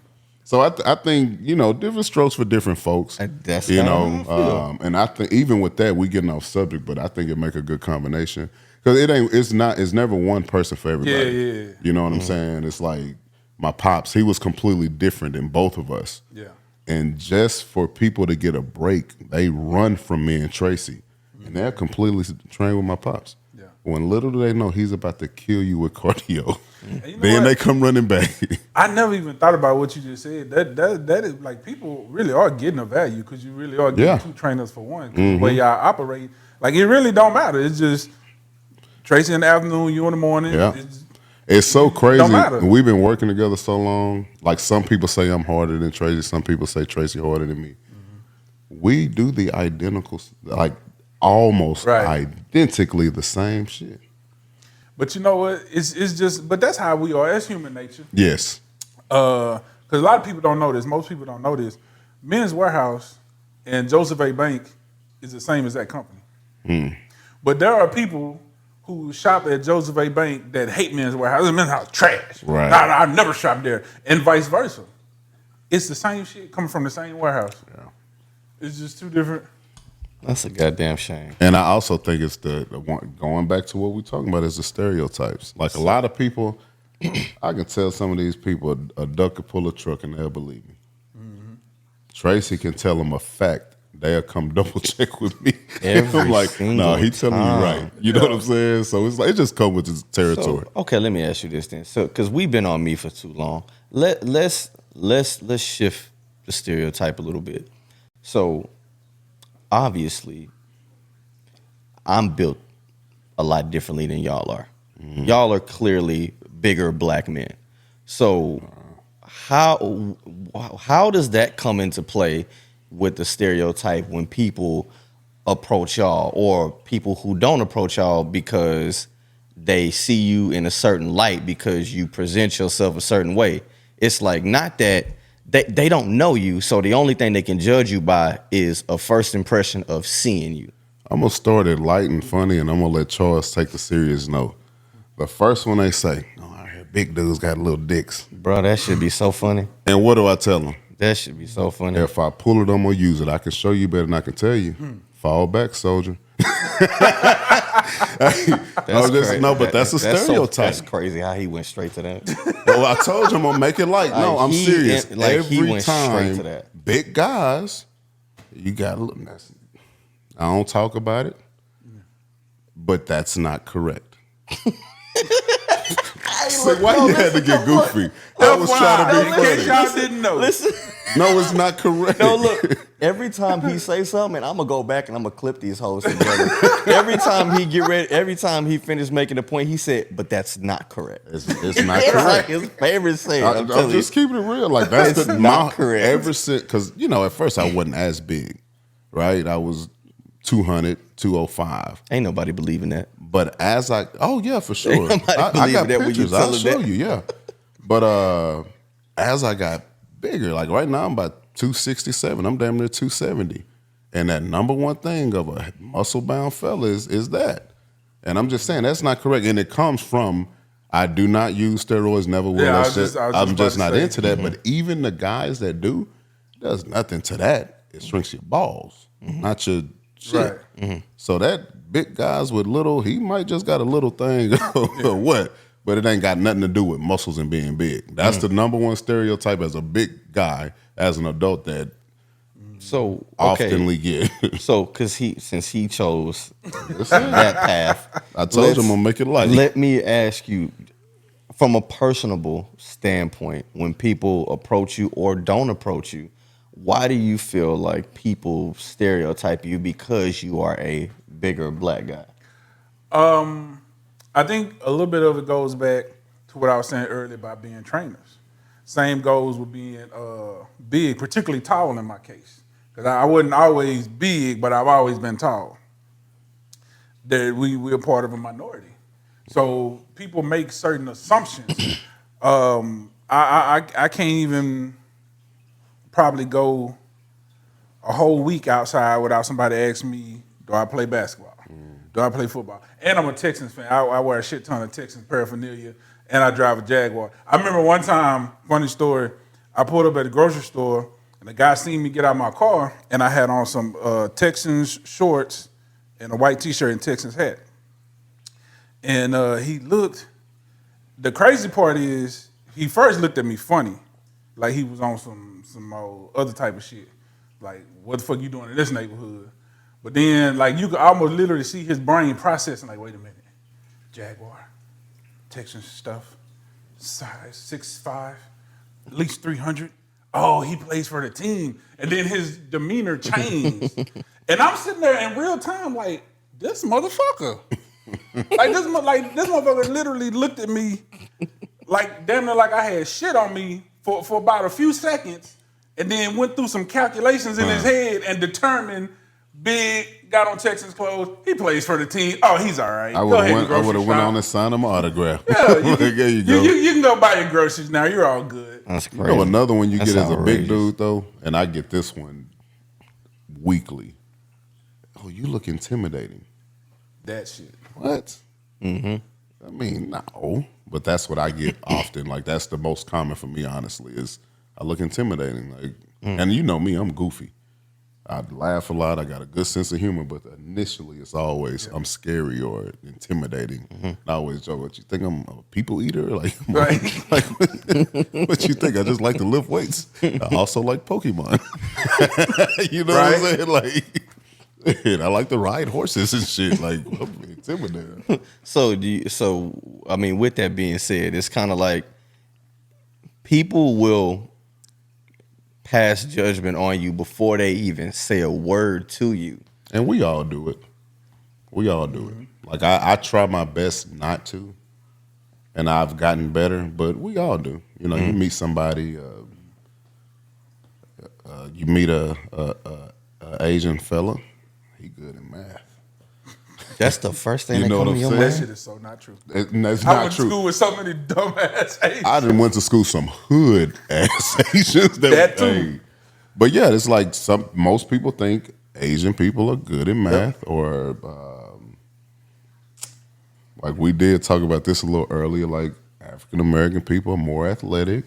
so I think, you know, different strokes for different folks. That's you kinda know, how I feel. and I think even with that, we getting off subject, but I think it make a good combination because it's never one person for everybody. Yeah. You know what I'm saying? It's like my pops, he was completely different than both of us. Yeah. And just for people to get a break, they run from me and Tracy. And they're completely trained with my pops. Yeah. When little do they know he's about to kill you with cardio. And you know Then what? they come running back. I never even thought about what you just said. That is like people really are getting a value because you really are getting Yeah. two trainers for one. 'Cause the way y'all operate, like it really don't matter. It's just Tracy in the afternoon, you in the morning. Yeah. It's, It's so crazy. matter. We've been working together so long. Like some people say I'm harder than Tracy. Some people say Tracy harder than me. We do the identical, like almost Right. identically the same shit. but you know what? It's just. But that's how we are as human nature. Yes. Because a lot of people don't know this. Most people don't know this. Men's Warehouse and Joseph A. Bank is the same as that company. But there are people who shop at Joseph A. Bank that hate Men's Warehouse. Men's Warehouse trash. Right. I never shop there, and vice versa. It's the same shit coming from the same warehouse. Yeah. It's just two different. That's a goddamn shame. And I also think it's the one, going back to what we're talking about is the stereotypes. Like a lot of people, I can tell some of these people a duck could pull a truck and they'll believe me. Tracy can tell them a fact. They'll come double check with me. Every I'm like, single no, he telling time. you right. You know what I'm saying? So it's like it just comes with his territory. So, okay, let me ask you this then. So, because we've been on me for too long, let's shift the stereotype a little bit. So, obviously, I'm built a lot differently than y'all are. Y'all are clearly bigger black men. So, how does that come into play with the stereotype when people approach y'all or people who don't approach y'all because they see you in a certain light because you present yourself a certain way? It's like not that they don't know you, so the only thing they can judge you by is a first impression of seeing you. I'm gonna start it light and funny, and I'm gonna let Charles take the serious note. The first one they say, "Oh, I heard big dudes got little dicks," Bro, that should be so funny. and what do I tell them? That should be so funny. If I pull it, I'm gonna use it. I can show you better than I can tell you. Fall back, soldier. But that's a stereotype. That's crazy how he went straight to that. Well, I told you I'm gonna make it light. No, Like, I'm he serious. like, he Every went straight time, to that. big guys, you gotta look. I don't talk about it, but that's not correct. So why you had to get goofy? I was trying to be In case funny. y'all didn't know. Listen. No, it's not correct. No, look. Every time he say something, I'm gonna go back and I'm gonna clip these hoes together. Every time he get ready, every time he finished making a point, he said, "But that's not correct." It's not It's like correct. his favorite saying. I'm telling just you. keeping it real. Like that's It's the not correct. Ever since, because at first I wasn't as big, right? I was 200, 205. Ain't nobody believing that. But as oh yeah, for sure. Ain't nobody I believing got that when you pictures. tell I'll them show that. you, yeah. But as I got bigger, like right now I'm about 267. I'm damn near 270. And that number one thing of a muscle bound fella is that. And I'm just saying that's not correct. And it comes from I do not use steroids, never will. Yeah, I That's was it. just I'm about just to not say. into that. But even the guys that do, does nothing to that. It shrinks your balls, not your shit. Right. So that big guys with little, he might just got a little thing or what, but it ain't got nothing to do with muscles and being big. That's the number one stereotype as a big guy, as an adult that So okay. oftenly get. So because since he chose that path, I told you I'm gonna make it light. Let me ask you, from a personable standpoint, when people approach you or don't approach you, why do you feel like people stereotype you because you are a bigger black guy? I think a little bit of it goes back to what I was saying earlier about being trainers. Same goes with being big, particularly tall in my case. because I wasn't always big, but I've always been tall. That we're part of a minority. So people make certain assumptions. I can't even probably go a whole week outside without somebody asking me, do I play basketball? Do I play football? And I'm a Texans fan. I wear a shit ton of Texans paraphernalia, and I drive a Jaguar. I remember one time, funny story, I pulled up at the grocery store, and the guy seen me get out of my car, and I had on some Texans shorts and a white T-shirt and Texans hat. And he looked. The crazy part is, he first looked at me funny, like he was on some other type of shit. Like, what the fuck you doing in this neighborhood? But then, like, you could almost literally see his brain processing, like, wait a minute, Jaguar, Texans stuff, size 6'5", at least 300. Oh, he plays for the team. And then his demeanor changed. And I'm sitting there in real time like, this motherfucker. This motherfucker literally looked at me like damn near like I had shit on me for about a few seconds, and then went through some calculations in his head and determined big, got on Texans clothes, he plays for the team. Oh, he's all right. I would have went on and signed him an autograph. Yeah, there you go. You can go buy your groceries now. You're all good. That's crazy. You know another one you That's get as a big outrageous. dude though, and I get this one weekly. Oh, you look intimidating. That shit. What? Mm-hmm. I mean, no. But that's what I get often. Like, that's the most common for me, honestly, is I look intimidating. Like, and you know me, I'm goofy. I laugh a lot. I got a good sense of humor, but initially it's always I'm scary or intimidating. I always joke, what you think I'm a people eater? Like, Right. like what you think? I just like to lift weights. I also like Pokemon. You know what I'm saying? Like, and I like to ride horses and shit. Like, I'm intimidated. So I mean, with that being said, it's kind of like people will pass judgment on you before they even say a word to you. And we all do it. We all do it. Like, I try my best not to, and I've gotten better, but we all do. You know, you meet somebody, you meet a Asian fella, he good in math. That's the first thing You that know comes what to your I'm That mind. shit is so not true. And that's I not went to true. school with so many dumbass Asians. I done went to school some hood ass Asians. That too. Hey. But yeah, it's like most people think Asian people are good in math, or like we did talk about this a little earlier. Like, African American people are more athletic.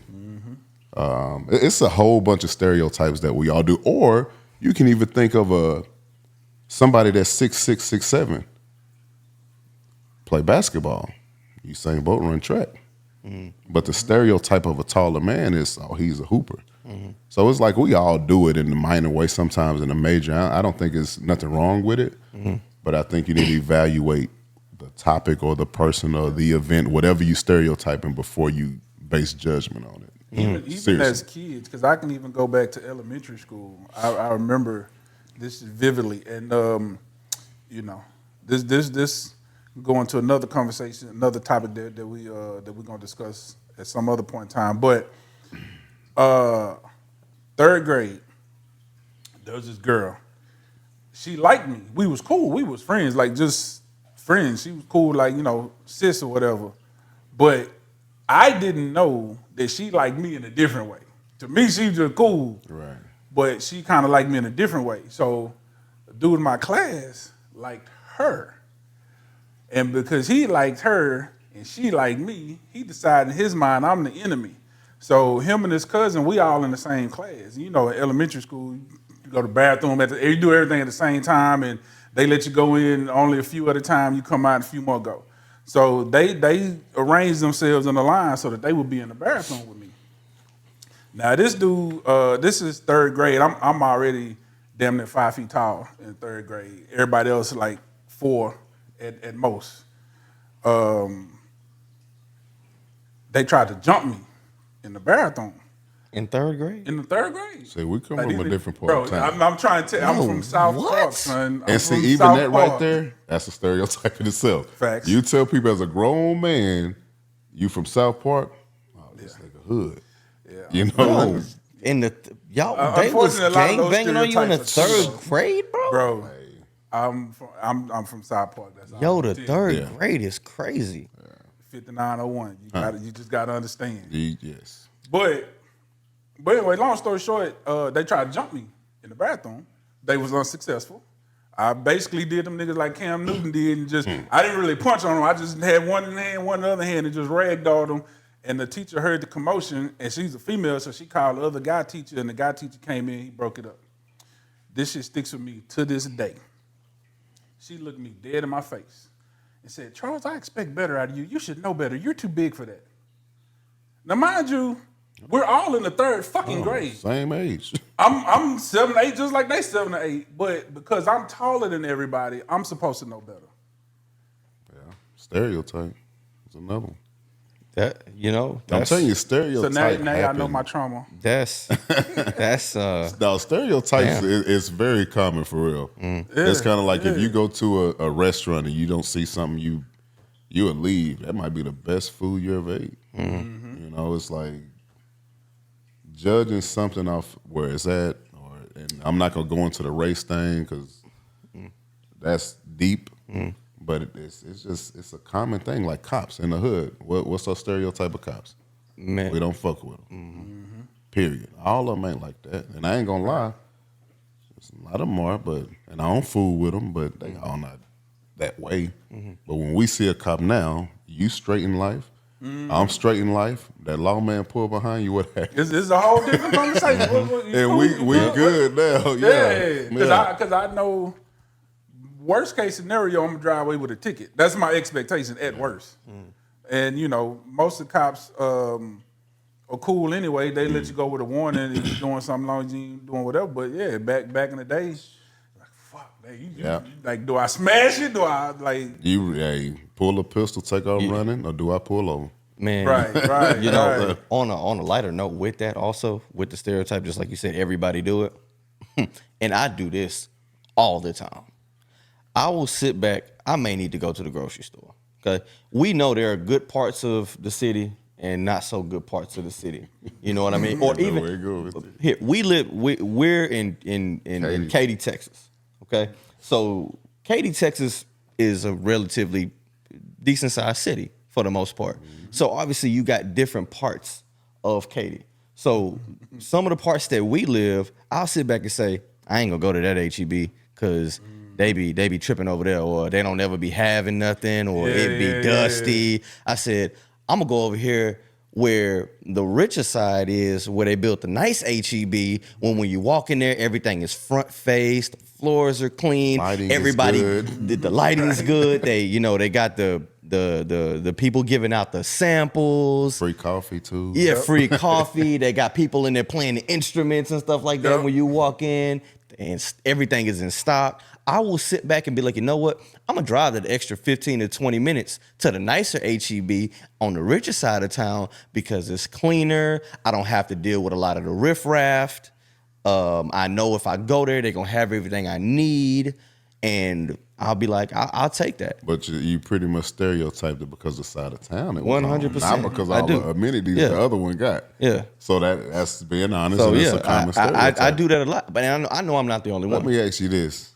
It's a whole bunch of stereotypes that we all do. Or you can even think of somebody that's 6'6", 6'7", play basketball. Usain Bolt run track. But the stereotype of a taller man is, oh, he's a hooper. So it's like we all do it in the minor way, sometimes in the major. I don't think there's nothing wrong with it, but I think you need to evaluate the topic or the person or the event, whatever you stereotyping, before you base judgment on it. Even Seriously. as kids, because I can even go back to elementary school. I remember this vividly, and you know, this going to another conversation, another topic that we're gonna discuss at some other point in time. But third grade, there was this girl. She liked me. We was cool. We was friends, like just friends. She was cool, like, you know, sis or whatever. But I didn't know that she liked me in a different way. To me, she was just cool. Right. But she kind of liked me in a different way. So a dude in my class liked her. And because he liked her and she liked me, he decided in his mind I'm the enemy. So him and his cousin, we all in the same class. You know, in elementary school, you go to the bathroom, you do everything at the same time, and they let you go in only a few at a time. You come out, a few more go. So they arranged themselves in a line so that they would be in the bathroom with me. Now this dude, this is third grade. I'm already damn near 5 feet tall in third grade. Everybody else like 4 at most. They tried to jump me in the bathroom. In third grade? In the third grade. See, we come from a different part Bro, of town. I'm trying to tell you, I'm from South what? Park, son. I'm And see, from even South that right Park. there, that's a stereotype in itself. Facts. You tell people as a grown man, you from South Park, oh, this nigga hood. Yeah. You know? y'all they was Unfortunately, a lot of gang those banging on you in the stereotypes are third true, grade, bro. bro. I'm from South Park. That's all Yo, I'm the telling you. third grade is crazy. 5901. You just gotta understand. Yes. But anyway, long story short, they tried to jump me in the bathroom. They was unsuccessful. I basically did them niggas like Cam Newton did, and just I didn't really punch on them. I just had one in the hand, one in the other hand, and just ragdolled them. And the teacher heard the commotion, and she's a female, so she called the other guy teacher, and the guy teacher came in, he broke it up. This shit sticks with me to this day. She looked me dead in my face and said, "Charles, I expect better out of you. You should know better. You're too big for that." Now, mind you, we're all in the third fucking grade. Same age. I'm 7 8, just like they 7 8. But because I'm taller than everybody, I'm supposed to know better. Yeah. Stereotype. It's another one. That I'm that's, telling you, So stereotype. now I know my trauma. that's Now, stereotypes is very common for real. It's kind of like if you go to a restaurant and you don't see something you would leave. That might be the best food you ever ate. It's like judging something off where it's at. And I'm not gonna go into the race thing because that's deep. But it's a common thing, like cops in the hood. What's our stereotype of cops? man. We don't fuck with them. Period. All of them ain't like that. And I ain't gonna lie, a lot of them are, and I don't fool with them, but they all not that way. But when we see a cop now, you straight in life, I'm straight in life. That lawman pull behind you, what happens? This is a whole different conversation. And we good now. Yeah, because I know worst case scenario, I'm gonna drive away with a ticket. That's my expectation at worst. And most of the cops are cool anyway. They let you go with a warning if you're doing something long as you ain't doing whatever. But yeah, back in the day, like fuck, like do I smash it? Do I like You pull a pistol, take off running, or do I pull over? Man, right? Right. On a lighter note with that, also with the stereotype, just like you said, everybody do it, and I do this all the time. I will sit back. I may need to go to the grocery store. Okay, we know there are good parts of the city and not so good parts of the city. You know what I mean? Or even here, we're in Katy, Texas. Okay, so Katy, Texas is a relatively decent sized city for the most part. So obviously you got different parts of Katy. So some of the parts that we live, I'll sit back and say, I ain't gonna go to that HEB because they be tripping over there, or they don't ever be having nothing, or it be dusty. I said, I'm gonna go over here where the richer side is, where they built the nice HEB. When you walk in there, everything is front faced, the floors are clean, everybody, the lighting's good. They got the people giving out the samples, free coffee too. Yeah, free coffee. They got people in there playing the instruments and stuff like that when you walk in, and everything is in stock. I will sit back and be like, you know what? I'm gonna drive that extra 15 to 20 minutes to the nicer HEB on the richer side of town because it's cleaner. I don't have to deal with a lot of the riffraff. I know if I go there, they're gonna have everything I need, and I'll be like, I'll take that. But you pretty much stereotyped it because of the side of town. 100%. Not because all the amenities the other one got. Yeah. So that's being honest. So and it's a common stereotype. I do that a lot, but I know I'm not the only one. Let me ask you this.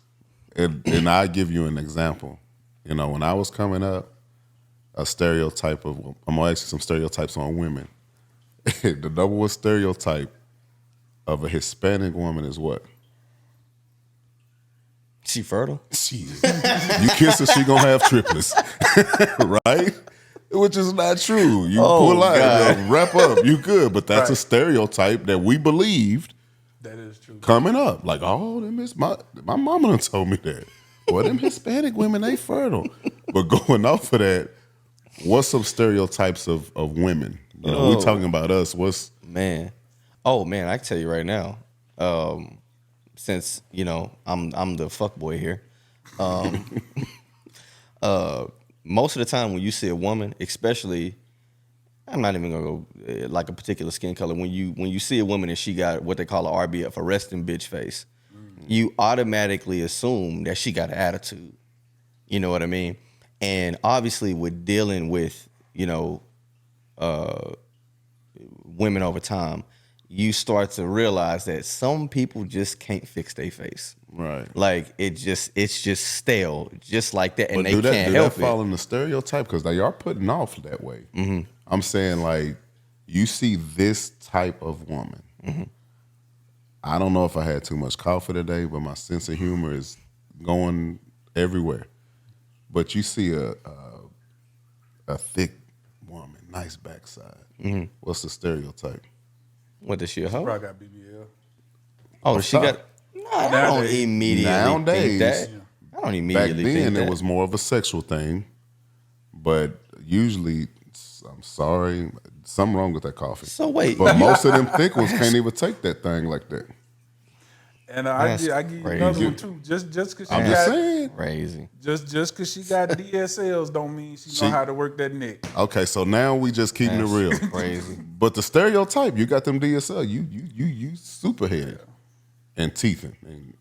And I give you an example. When I was coming up, I'm gonna ask you some stereotypes on women. The number one stereotype of a Hispanic woman is what? She fertile? She is. You kiss her, she gonna have triplets, right? Which is not true. You pull out, wrap up, you good. But that's a stereotype that we believed. That is true. Coming up, like, them is my mama done told me that. Well, them Hispanic women, they fertile. But going off of that, what's some stereotypes of women? We talking about us. What's man? Oh man, I can tell you right now. Since I'm the fuck boy here. Most of the time when you see a woman, especially, I'm not even gonna go like a particular skin color. When you see a woman and she got what they call a RBF, a resting bitch face, you automatically assume that she got an attitude. You know what I mean? And obviously, with dealing with women over time, you start to realize that some people just can't fix their face. Right. Like it's just stale, just like that, and But they do that, can't do help that it. fall in the stereotype? Because they are putting off that way. I'm saying, like, you see this type of woman. I don't know if I had too much coffee today, but my sense of humor is going everywhere. But you see a thick woman, nice backside. What's the stereotype? What does she a hoe? Probably got BBL. Oh, she got. Nah, I don't Nowadays. immediately Nowadays, think that. I don't Back immediately think then, that. it was more of a sexual thing. But usually, I'm sorry, something wrong with that coffee. So wait, But most of them thick ones can't even take that thing like that. And I That's give you crazy. another one too. Just because she I'm just got saying. crazy. just because she got DSLs don't mean she know how to work that neck. Okay, so now we just keeping it real. Crazy. But the stereotype, you got them DSL, you super headed and teething. And,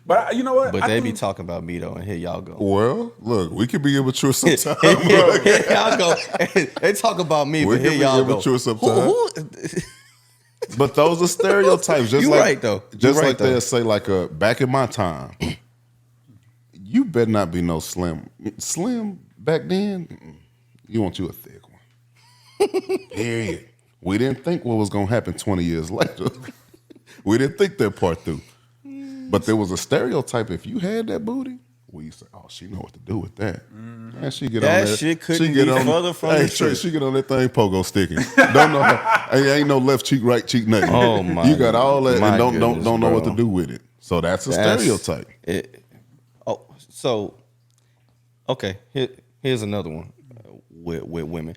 But you know what? But I they be think- talking about me though, and here y'all go. well, look, we could be immature sometimes. Here y'all go. They talk about me, We but here can be y'all go. immature sometimes. Who, But those are stereotypes. Just You like, right, though. You Just right, like though. they'll say, like, back in my time, you better not be no slim. Slim back then, you want you a thick one. Period. We didn't think what was going to happen 20 years later. We didn't think that part through. But there was a stereotype. If you had that booty, we say, "Oh, she know what to do with that." Man, she get That on that shit couldn't she get be on, further from hey, the Trey, truth. she get on that thing, pogo sticking. Don't know. Ain't no left cheek, right cheek, nothing. Oh, my You got all that my and don't goodness, know what bro. to do with it. So that's a That's- stereotype. Oh, so okay. Here's another one with women.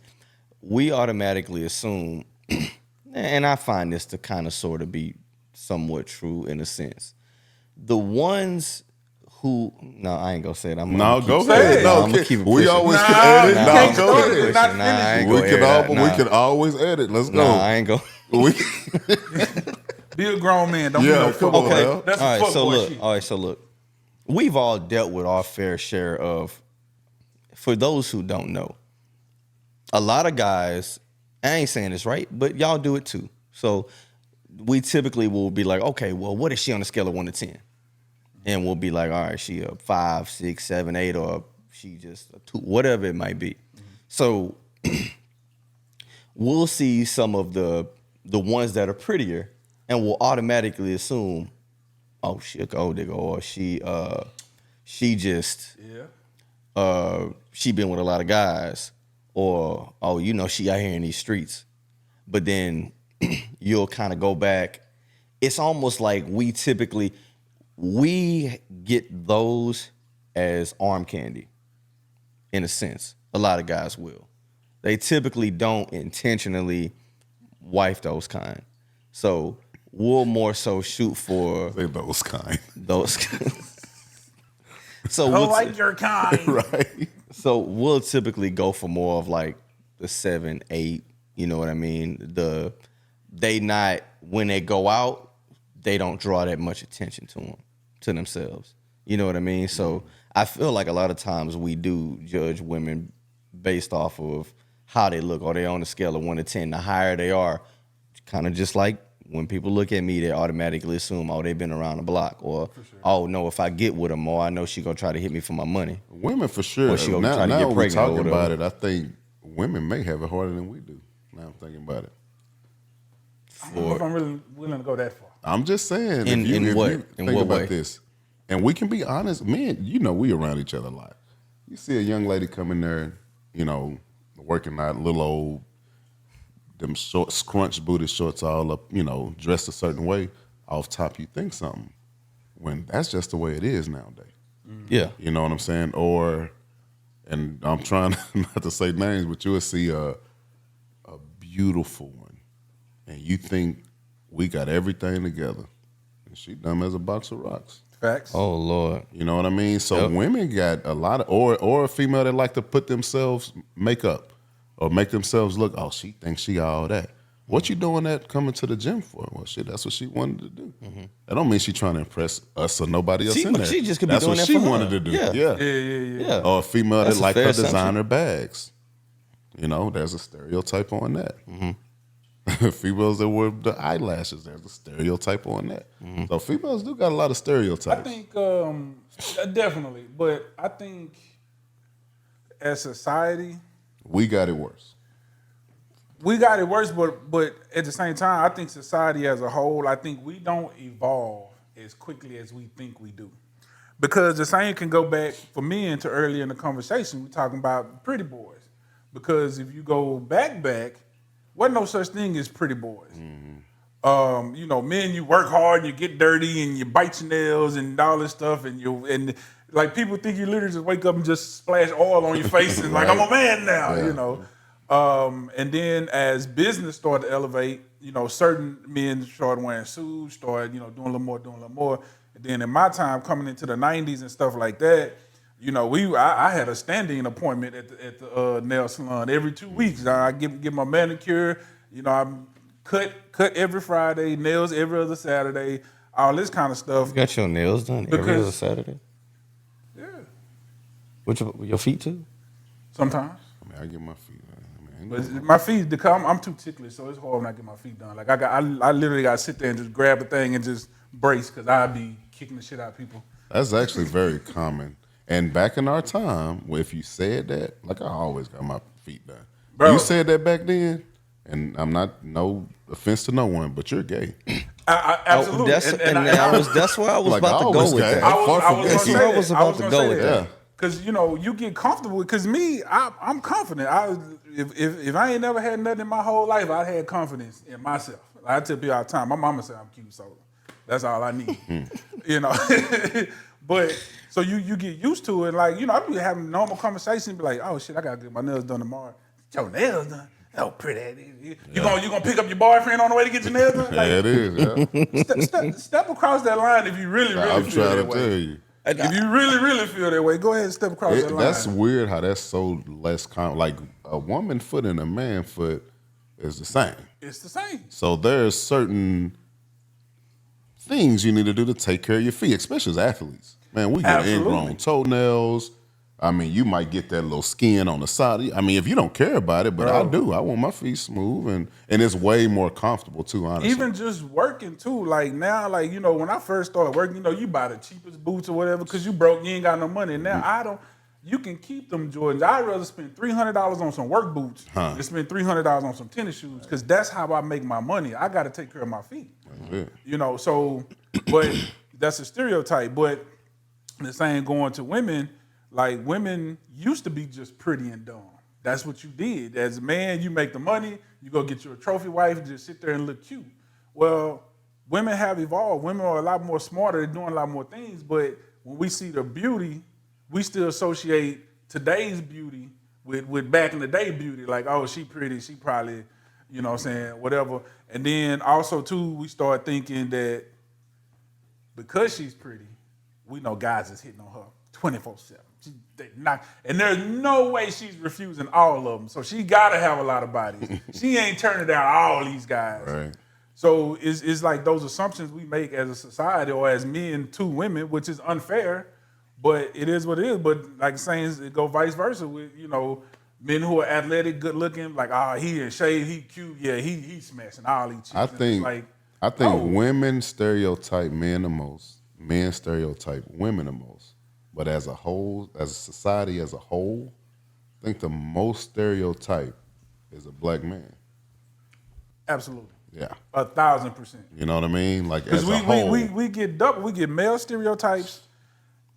We automatically assume, and I find this to kind of sort of be somewhat true in a sense. The ones who I ain't gonna say it. No, go keep ahead. saying it. No, I'm gonna keep it we pushing. always Nah, can edit. you No, can't go start ahead. it. Not Nah, I ain't We gonna can air all, that. we Nah. can always edit. Let's go. Nah, I ain't go. We, Be a grown man. Don't Yeah, be no come football. on Okay. now. That's all some right. So fuckboy look. shit. All right. So look. We've all dealt with our fair share of. For those who don't know, a lot of guys. I ain't saying this right, but y'all do it too. So we typically will be like, okay, well, what is she on a scale of 1 to 10? And we'll be like, all right, she a 5, 6, 7, 8, or she just a 2, whatever it might be. So we'll see some of the ones that are prettier, and we'll automatically assume, oh, she a gold digger, or she just Yeah. she been with a lot of guys, or oh, you know, she out here in these streets. But then you'll kind of go back. It's almost like we get those as arm candy, in a sense. A lot of guys will. They typically don't intentionally wife those kind. So we'll more so shoot for say those kind. those. So I we'll like your kind. Right. So we'll typically go for more of like the 7, 8. You know what I mean? They not, when they go out, they don't draw that much attention to themselves. You know what I mean? So I feel like a lot of times we do judge women based off of how they look, or they're on a scale of 1 to 10. The higher they are, kind of just like when people look at me, they automatically assume, oh, they've been around the block, or oh no, if I get with them, I know she gonna try to hit me for my money. Women for sure. Or she gonna try to Now get we're pregnant or talking whatever. about it. I think women may have it harder than we do. Now I'm thinking about it. I don't know if I'm really willing to go that far. I'm just saying. In what? You In think what about way? this, and we can be honest, men. You know, we around each other a lot. You see a young lady come in there, you know, working out, little old, them short, scrunch booty shorts all up, you know, dressed a certain way. Off top, you think something. When that's just the way it is nowadays. Yeah. You know what I'm saying? Or, and I'm trying not to say names, but you'll see a beautiful one, and you think we got everything together, and she dumb as a box of rocks. Facts. Oh Lord. You know what I mean? So Yep. women got a lot of, or a female that like to put themselves makeup or make themselves look. Oh, she thinks she all that. What you doing that coming to the gym for? Well, shit, that's what she wanted to do. That don't mean she trying to impress us or nobody else She- in there. she just could be that's doing what that she for her. wanted to do. Yeah. Yeah. Yeah. Or a female That's that a like fair her assumption. designer bags. You know, there's a stereotype on that. Females that wear the eyelashes, there's a stereotype on that. So females do got a lot of I stereotypes. think definitely, but I think as society, We got it worse. we got it worse. But at the same time, I think society as a whole, I think we don't evolve as quickly as we think we do. Because the same can go back for me into earlier in the conversation, we talking about pretty boys. Because if you go back, wasn't no such thing as pretty boys. You know, men, you work hard, you get dirty, and you bite your nails and all this stuff, and like people think you literally just wake up and just splash oil on your face and like I'm a man now, you know. And then as business started to elevate, you know, certain men started wearing suits, started, you know, doing a little more. And then in my time coming into the 90s and stuff like that, you know, I had a standing appointment at the nail salon every 2 weeks. I get my manicure, you know, I'm cut every Friday, nails every other Saturday, all this kind of stuff. You got your nails done every other Saturday? Yeah. With your feet too? Sometimes. I mean, I get my feet. But my feet, I'm too ticklish, so it's hard when I get my feet done. Like I literally got to sit there and just grab a thing and just brace because I'd be kicking the shit out of people. That's actually very common. And back in our time, if you said that, like I always got my feet done. Bro. You said that back then, and I'm not, no offense to no one, but you're gay. Absolutely. That's where I was Like, about I to always go with got- that. I was gonna That's say where I that. was about to gonna go say with that. Because, you know, you get comfortable. Because me, I'm confident. If I ain't never had nothing in my whole life, I had confidence in myself. I tell people all the time, my mama said I'm cute, so that's all I need. You know? But, so you get used to it. Like, you know, I be having normal conversations, be like, oh, shit, I got to get my nails done tomorrow. Your nails done? Oh, pretty. You gonna pick up your boyfriend on the way to get your nails done? Like, Yeah, it is. Yeah. step across that line if you really I'm feel trying that to way. tell you. If you really feel that way, go ahead and step across that line. That's weird how that's so less common. Like a woman foot and a man foot is the same. It's the same. So there's certain things you need to do to take care of your feet, especially as athletes. Man, we get Absolutely. ingrown toenails. I mean, you might get that little skin on the side. I mean, if you don't care about it, but I do. I want my feet smooth, and it's way more comfortable too, honestly. Even just working too, like now, like, you know, when I first started working, you know, you buy the cheapest boots or whatever because you broke, you ain't got no money. Now you can keep them Jordans. I'd rather spend $300 on some work boots than spend $300 on some tennis shoes because that's how I make my money. I got to take care of my feet. You know, so, but that's a stereotype. But the same going to women. Like, women used to be just pretty and dumb. That's what you did. As a man, you make the money, you go get you a trophy wife, and just sit there and look cute. Well, women have evolved. Women are a lot more smarter, they're doing a lot more things, but when we see the beauty, we still associate today's beauty with back in the day beauty. Like, oh, she pretty, she probably, you know what I'm saying, whatever. And then also, too, we start thinking that because she's pretty, we know guys is hitting on her 24/7. And there's no way she's refusing all of them. So she gotta have a lot of bodies. She ain't turning down all these guys. Right. So it's like those assumptions we make as a society or as men to women, which is unfair, but it is what it is. But like saying it go vice versa with, you know, men who are athletic, good looking, like, he in shape, he cute, yeah, he smashing all these chicks. I think women stereotype men the most. Men stereotype women the most. But as a whole, as a society as a whole, I think the most stereotype is a black man. Absolutely. Yeah. 1,000%. You know what I mean? Like, as a whole. we get double. We get male stereotypes,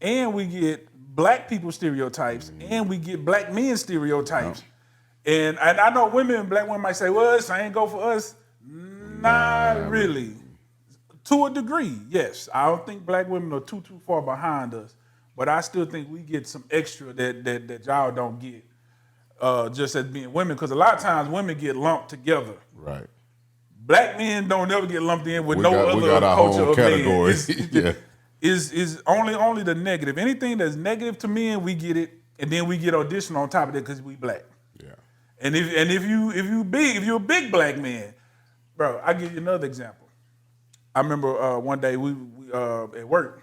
and we get black people stereotypes, and we get black men stereotypes. And I know black women might say, well, this ain't go for us. Not really. To a degree, yes. I don't think black women are too far behind us. But I still think we get some extra that y'all don't get just as being women. Because a lot of times women get lumped together. Right. Black men don't ever get lumped in with We other got our culture whole of category. men. Is only the negative. Anything that's negative to men, we get it, and then we get additional on top of that because we black. Yeah. And if you're a big black man, bro, I'll give you another example. I remember one day we at work.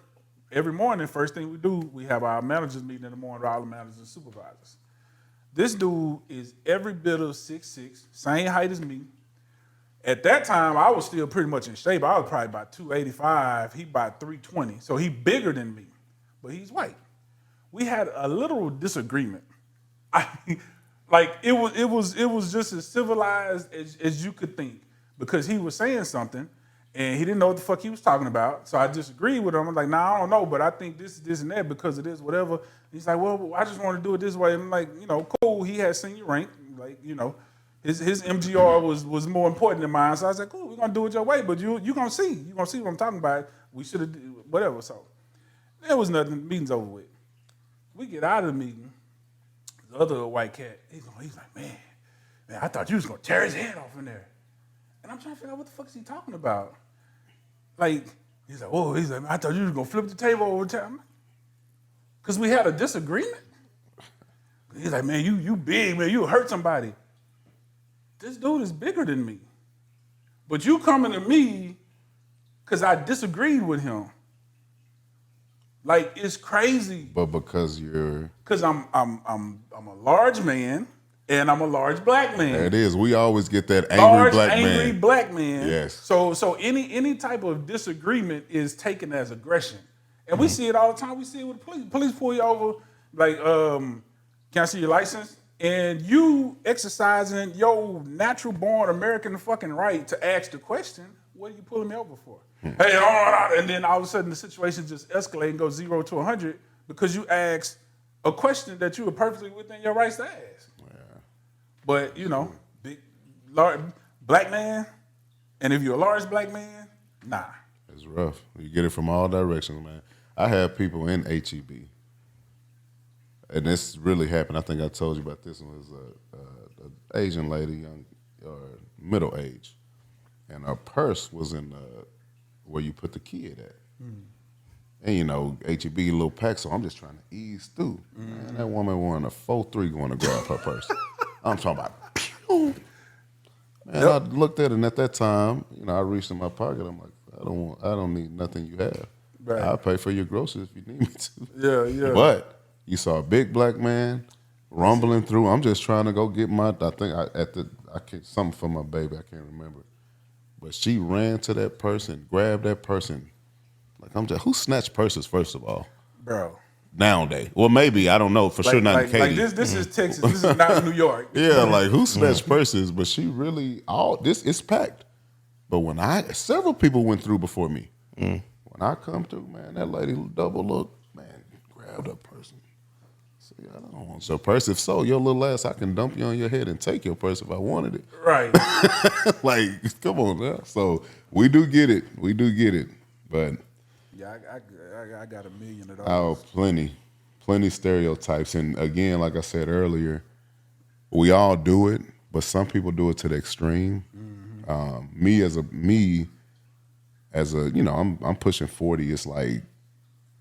Every morning, first thing we do, we have our managers meeting in the morning, all the managers and supervisors. This dude is every bit of 6'6", same height as me, At that time, I was still pretty much in shape. I was probably about 285. He about 320. So he bigger than me, but he's white. We had a literal disagreement. Like it was just as civilized as you could think, because he was saying something and he didn't know what the fuck he was talking about. So I disagreed with him. I'm like, nah, I don't know, but I think this and that because of this, whatever. He's like, well, I just want to do it this way. And I'm like, cool. He had senior rank, like, his MGR was more important than mine. So I was like, cool, we're gonna do it your way, but you gonna see. You gonna see what I'm talking about. We should have whatever. So there was nothing. The meeting's over with. We get out of the meeting. The other white cat, he's like, man, I thought you was gonna tear his head off in there. And I'm trying to figure out what the fuck is he talking about. Like, he's like, I thought you was gonna flip the table over time. Cause we had a disagreement. He's like, man, you big, man, you hurt somebody. This dude is bigger than me. But you coming to me because I disagreed with him. Like, it's crazy. But because you're... Because I'm a large man and I'm a large black man. It is. We always get that angry black man. Yes. So any type of disagreement is taken as aggression. And we see it all the time. We see it with the police. Police pull you over, like, can I see your license? And you exercising your natural born American fucking right to ask the question, what are you pulling me over for? Hey, and then all of a sudden the situation just escalates and goes 0 to 100 because you asked a question that you were perfectly within your rights to ask. Yeah. But, big, large, black man, and if you're a large black man, nah. It's rough. You get it from all directions, man. I have people in HEB. And this really happened. I think I told you about this one. It was an Asian lady, young or middle age, and her purse was in where you put the kid at. And HEB a little pack, so I'm just trying to ease through. Man, that woman wearing a 4-3 going to grab her purse. I'm talking about. Pew. Man, I looked at it, and at that time, I reached in my pocket. I'm like, I don't need nothing you have. Right. I'll pay for your groceries if you need me to. Yeah. But you saw a big black man rumbling through. I'm just trying to go get something for my baby. I can't remember. But she ran to that person, grabbed that person. Like, who snatched purses, first of all? Bro. Nowadays. Well, maybe, I don't know. For sure not in Katy. Like this is Texas. This is not New York. Yeah, like, who snatched purses? But she really, it's packed. But several people went through before me. When I come through, man, that lady double look, man, grabbed her purse. So, I don't want your purse. If so, your little ass, I can dump you on your head and take your purse if I wanted it. Right. Like, come on now. So we do get it. But yeah, I got $1 million of those. Oh, plenty stereotypes. And again, like I said earlier, we all do it, but some people do it to the extreme. Me as a I'm pushing 40. It's like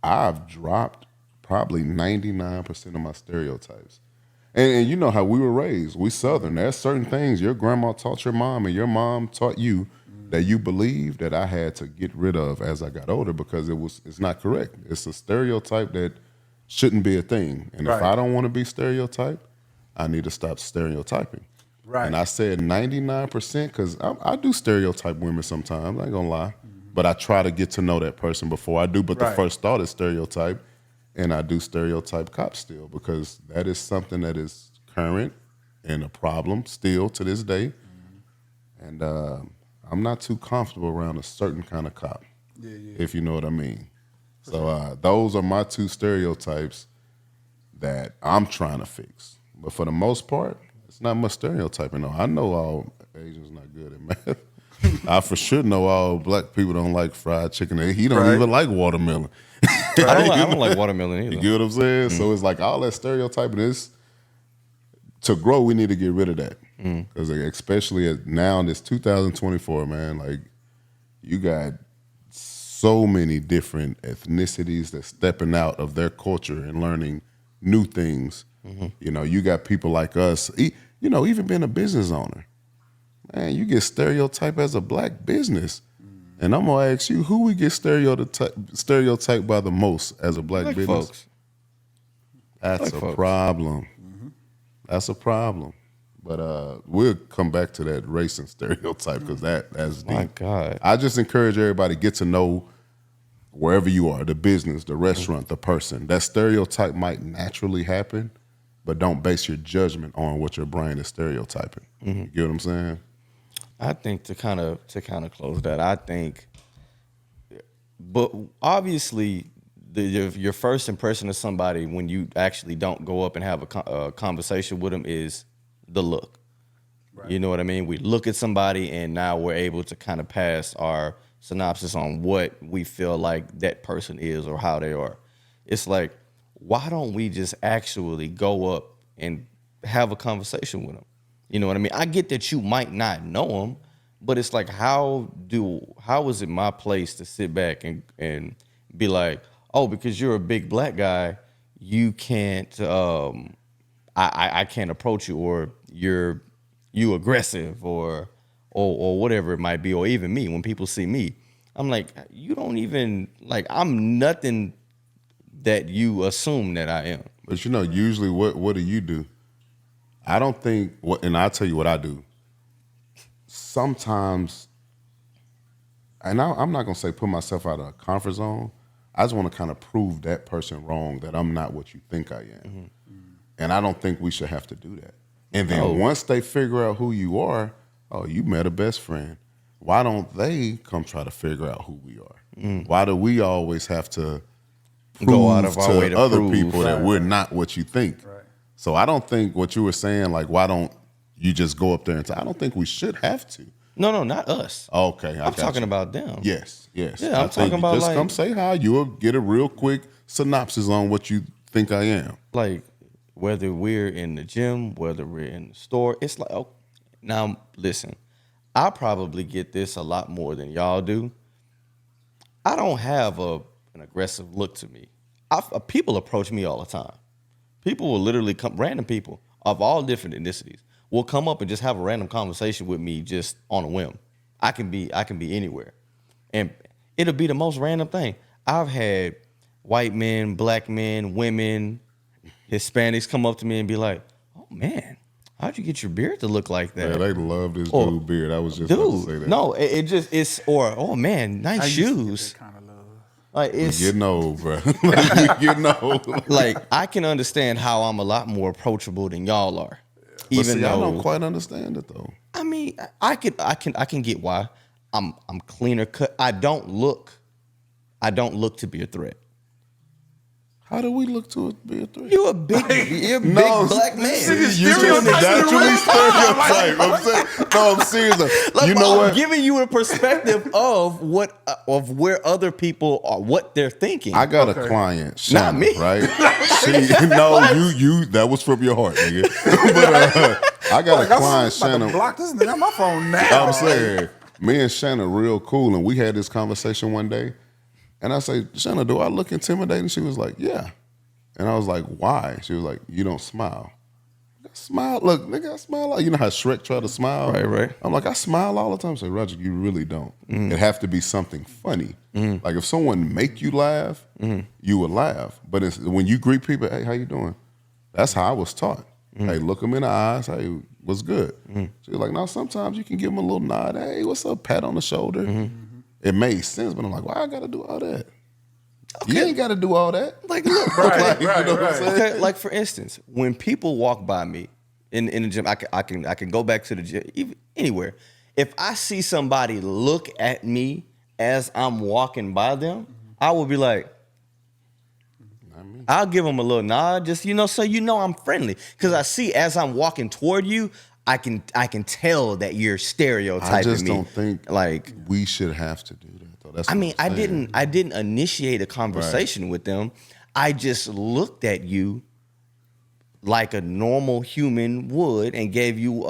I've dropped probably 99% of my stereotypes. And you know how we were raised. We Southern. There's certain things your grandma taught your mom and your mom taught you that you believe that I had to get rid of as I got older because it's not correct. It's a stereotype that shouldn't be a thing. And if I don't want to be stereotyped, I need to stop stereotyping. Right. And I said 99% because I do stereotype women sometimes. I ain't gonna lie. But I try to get to know that person before I do. But the first thought is stereotype. And I do stereotype cops still because that is something that is current and a problem still to this day. And I'm not too comfortable around a certain kind of cop, if you know what I mean. So those are my two stereotypes that I'm trying to fix. But for the most part, it's not much stereotyping. No, I know all Asians not good at math. I for sure know all black people don't like fried chicken. He don't even like watermelon. I don't like watermelon either. You get what I'm saying? So it's like all that stereotyping is, to grow, we need to get rid of that. Because especially now in this 2024, man, like you got so many different ethnicities that's stepping out of their culture and learning new things. You got people like us, even being a business owner. Man, you get stereotyped as a black business. And I'm going to ask you, who we get stereotyped by the most as a black business? Folks. That's a problem. That's a problem. But we'll come back to that racing stereotype because that's deep. My God. I just encourage everybody to get to know wherever you are, the business, the restaurant, the person. That stereotype might naturally happen, but don't base your judgment on what your brain is stereotyping. You get what I'm saying? I think to kind of close that, I think, but obviously, your first impression of somebody when you actually don't go up and have a conversation with them is the look. Right. You know what I mean? We look at somebody and now we're able to kind of pass our synopsis on what we feel like that person is or how they are. It's like, why don't we just actually go up and have a conversation with them? You know what I mean? I get that you might not know them, but it's like, how is it my place to sit back and be like, oh, because you're a big black guy, you can't, I can't approach you, or you aggressive, or whatever it might be, or even me, when people see me, I'm like, you don't even, like, I'm nothing that you assume that I am. But usually what do you do? I don't think, and I'll tell you what I do. Sometimes, and I'm not going to say put myself out of a comfort zone. I just want to kind of prove that person wrong, that I'm not what you think I am. And I don't think we should have to do that. And then once they figure out who you are, oh, you met a best friend. Why don't they come try to figure out who we are? Why do we always have to Go out of our way to other prove people that we're not what you think? Right. So I don't think what you were saying, like, why don't you just go up there and say, I don't think we should have to. No, not us. Okay, I'm talking about them. Yes. Yeah, I'm talking about, just like, come say hi. You'll get a real quick synopsis on what you think I am. Like, whether we're in the gym, whether we're in the store, it's like, oh, now listen, I probably get this a lot more than y'all do. I don't have an aggressive look to me. People approach me all the time. People will literally come, random people of all different ethnicities will come up and just have a random conversation with me just on a whim. I can be anywhere. And it'll be the most random thing. I've had white men, black men, women, Hispanics come up to me and be like, oh man, how'd you get your beard to look like that? Yeah, they love this dude beard. I was just about to say that. No, oh man, nice shoes. Kind of love. Like, it's Getting old, bro. Like, we getting old. like, I can understand how I'm a lot more approachable than y'all are. Even though I don't quite understand it though. I mean, I can get why. I'm cleaner cut. I don't look to be a threat. How do we look to be a threat? You're a big black man. You just naturally stereotype. I'm saying, no, I'm serious. Like, you know I'm what? giving you a perspective of where other people are, what they're thinking. I got a client, Shanna, Not me. right? You. That was from your heart, nigga. But I got a client, Shanna. Block this nigga on my phone now. I'm saying, me and Shanna real cool, and we had this conversation one day. And I say, Shanna, do I look intimidating? She was like, yeah. And I was like, why? She was like, you don't smile. I smile. Look, nigga, I smile. You know how Shrek tried to smile? Right. I'm like, I smile all the time. I say, Roger, you really don't. It have to be something funny. Like if someone make you laugh, you would laugh. But when you greet people, hey, how you doing? That's how I was taught. Hey, look them in the eyes. Hey, what's good? She was like, no, sometimes you can give them a little nod. Hey, what's up? Pat on the shoulder. It made sense, but I'm like, why I got to do all that? Okay. You ain't got to do all that. Like, look, Right. You know what I'm saying? Okay, like for instance, when people walk by me in the gym, I can go back to the gym, even anywhere. If I see somebody look at me as I'm walking by them, I will be like, I'll give them a little nod, just so I'm friendly. Because I see as I'm walking toward you, I can tell that you're stereotyping me. I just don't think like we should have to do that though. That's I what mean, I'm saying. I didn't initiate a conversation with them. I just looked at you like a normal human would and gave you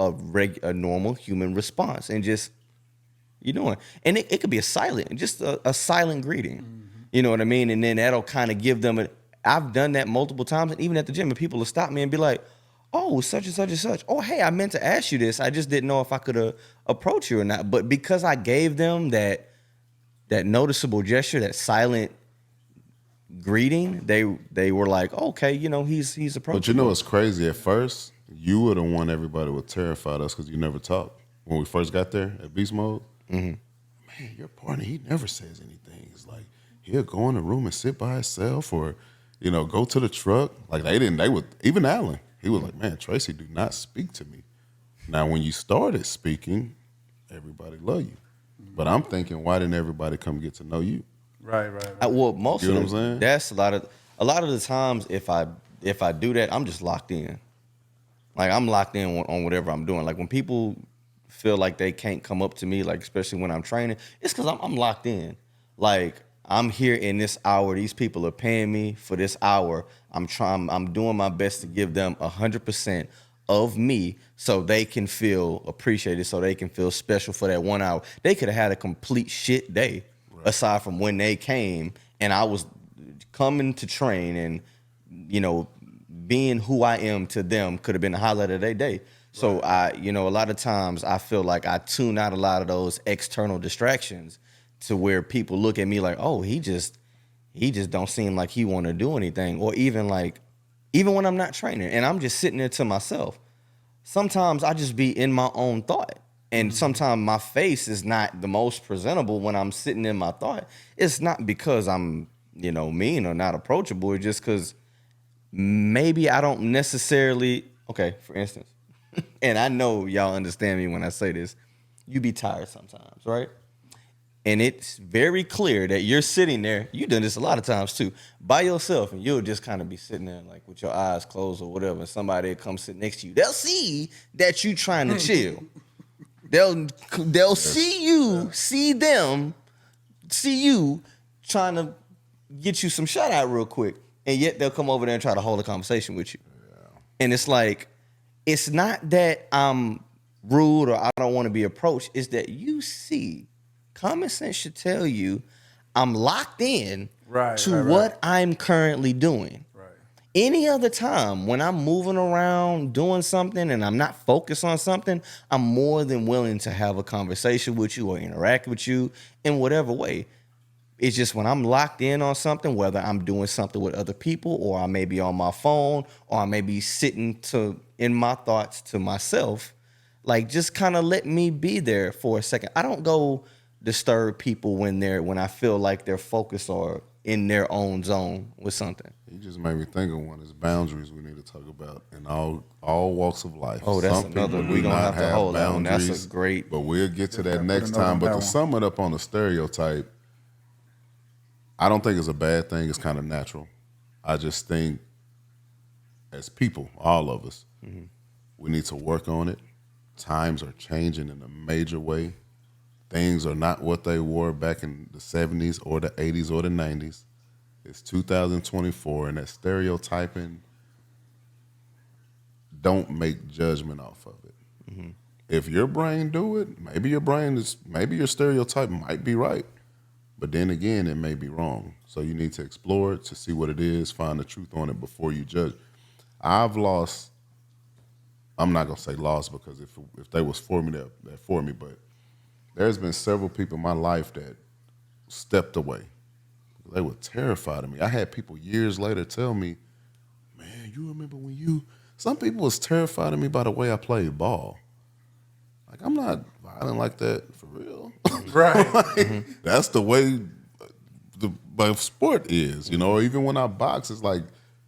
a normal human response, and just and it could be a silent greeting. You know what I mean? And then that'll kind of give them I've done that multiple times, and even at the gym, and people will stop me and be like, oh, such and such and such. Oh, hey, I meant to ask you this. I just didn't know if I could approach you or not. But because I gave them that noticeable gesture, that silent greeting, they were like, okay, he's approaching. But what's crazy? At first, you were the one everybody was terrified of us because you never talked. When we first got there at Beast Mode, man, your partner, he never says anything. It's like, he'll go in the room and sit by himself or, go to the truck. Like even Alan, he was like, man, Tracy, do not speak to me. Now, when you started speaking, everybody loved you. But I'm thinking, why didn't everybody come get to know you? Right. Well, most You of know them, what I'm saying? that's a lot of the times if I do that, I'm just locked in. Like I'm locked in on whatever I'm doing. Like when people feel like they can't come up to me, like especially when I'm training, it's because I'm locked in. Like I'm here in this hour. These people are paying me for this hour. I'm doing my best to give them 100% of me so they can feel appreciated, so they can feel special for that 1 hour. They could have had a complete shit day aside from when they came and I was coming to train and, being who I am to them could have been the highlight of their day. So a lot of times I feel like I tune out a lot of those external distractions to where people look at me like, oh, he just don't seem like he want to do anything. Or even when I'm not training and I'm just sitting there to myself, sometimes I just be in my own thought. And sometimes my face is not the most presentable when I'm sitting in my thought. It's not because I'm, mean or not approachable. It's just because maybe I don't necessarily, okay, for instance, and I know y'all understand me when I say this, you be tired sometimes, right? And it's very clear that you're sitting there, you've done this a lot of times too, by yourself, and you'll just kind of be sitting there like with your eyes closed or whatever, and somebody will come sit next to you. They'll see that you trying to chill. They'll see you trying to get you some shout out real quick. And yet they'll come over there and try to hold a conversation with you. Yeah. And it's like, it's not that I'm rude or I don't want to be approached. It's that you see, common sense should tell you I'm locked in to what I'm currently doing. Right. Any other time when I'm moving around doing something and I'm not focused on something, I'm more than willing to have a conversation with you or interact with you in whatever way. It's just when I'm locked in on something, whether I'm doing something with other people or I may be on my phone or I may be sitting in my thoughts to myself, like just kind of let me be there for a second. I don't go disturb people when I feel like they're focused or in their own zone with something. You just made me think of one. Is boundaries we need to talk about in all walks of life. Oh, that's another. We're gonna have to hold on. That's a great. But we'll get to that next time. But to sum it up on the stereotype, I don't think it's a bad thing. It's kind of natural. I just think as people, all of us, we need to work on it. Times are changing in a major way. Things are not what they were back in the 70s or the 80s or the 90s. It's 2024, and that stereotyping, don't make judgment off of it. Mm-hmm. If your brain do it, maybe your stereotype might be right. But then again, it may be wrong. So you need to explore it to see what it is, find the truth on it before you judge. I'm not going to say lost because if they was for me, they're for me. But there's been several people in my life that stepped away. They were terrified of me. I had people years later tell me, man, you remember when some people was terrified of me by the way I played ball. Like, I'm not violent like that for real. Right. That's the way my sport is, or even when I box, it's like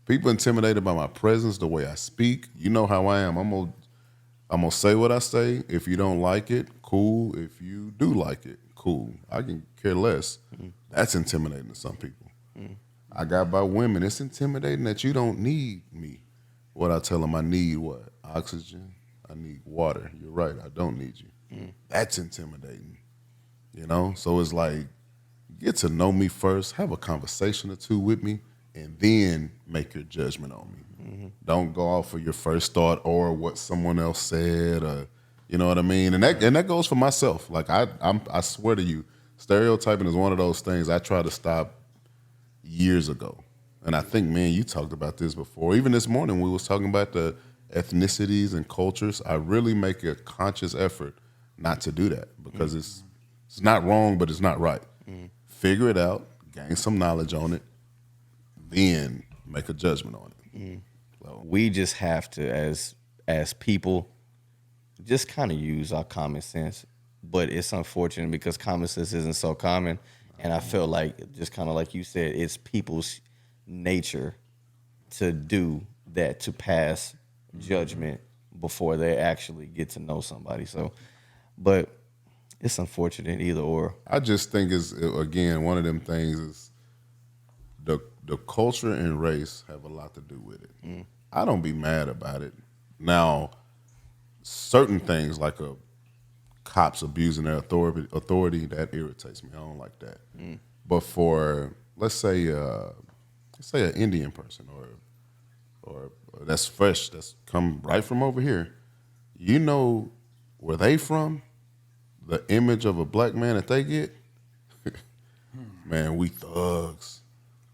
people intimidated by my presence, the way I speak. You know how I am. I'm gonna say what I say. If you don't like it, cool. If you do like it, cool. I can care less. That's intimidating to some people. I got by women. It's intimidating that you don't need me. What I tell them, I need what? Oxygen. I need water. You're right. I don't need you. That's intimidating. So it's like, get to know me first, have a conversation or two with me, and then make your judgment on me. Mm-hmm. Don't go off of your first thought or what someone else said, or you know what I mean. And that goes for myself. Like I swear to you, stereotyping is one of those things I tried to stop years ago. And I think, man, you talked about this before. Even this morning, we was talking about the ethnicities and cultures. I really make a conscious effort not to do that because it's not wrong, but it's not right. Figure it out, gain some knowledge on it, then make a judgment on it. So, we just have to, as as people just kind of use our common sense. But it's unfortunate because common sense isn't so common. And I feel like, just kind of like you said, it's people's nature to do that, to pass judgment before they actually get to know somebody. So, but it's unfortunate either or. I just think is again one of them things is the culture and race have a lot to do with it. I don't be mad about it. Now, certain things like cops abusing their authority that irritates me. I don't like that. But for let's say an Indian person or that's fresh, that's come right from over here, you know where they from, the image of a black man that they get, man, we thugs.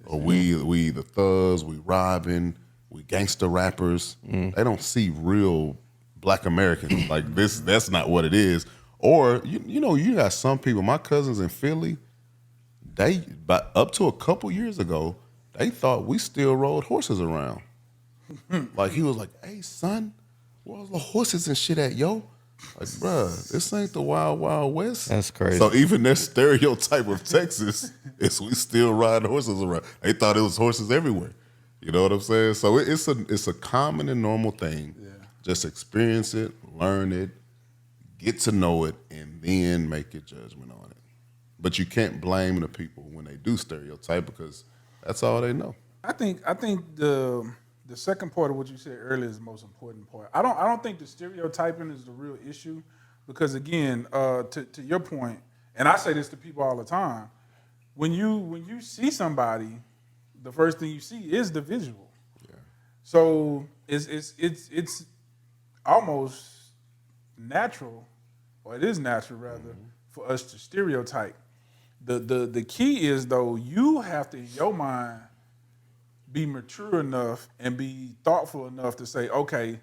Or we either thugs, we robbing, we gangster rappers. They don't see real black Americans like this. That's not what it is. Or you got some people. My cousins in Philly, but up to a couple years ago, they thought we still rode horses around. Like he was like, "Hey son, where's the horses and shit at, yo?" Like, bruh, this ain't the Wild Wild West. That's crazy. So even that stereotype of Texas is we still ride horses around. They thought it was horses everywhere. You know what I'm saying? So it's a common and normal thing. Yeah. Just experience it, learn it, get to know it, and then make your judgment on it. But you can't blame the people when they do stereotype because that's all they know. I think the second part of what you said earlier is the most important part. I don't think the stereotyping is the real issue because again, to your point, and I say this to people all the time, when you see somebody, the first thing you see is the visual. Yeah. So it's almost natural, or it is natural rather, for us to stereotype. The key is though, you have to in your mind be mature enough and be thoughtful enough to say, okay,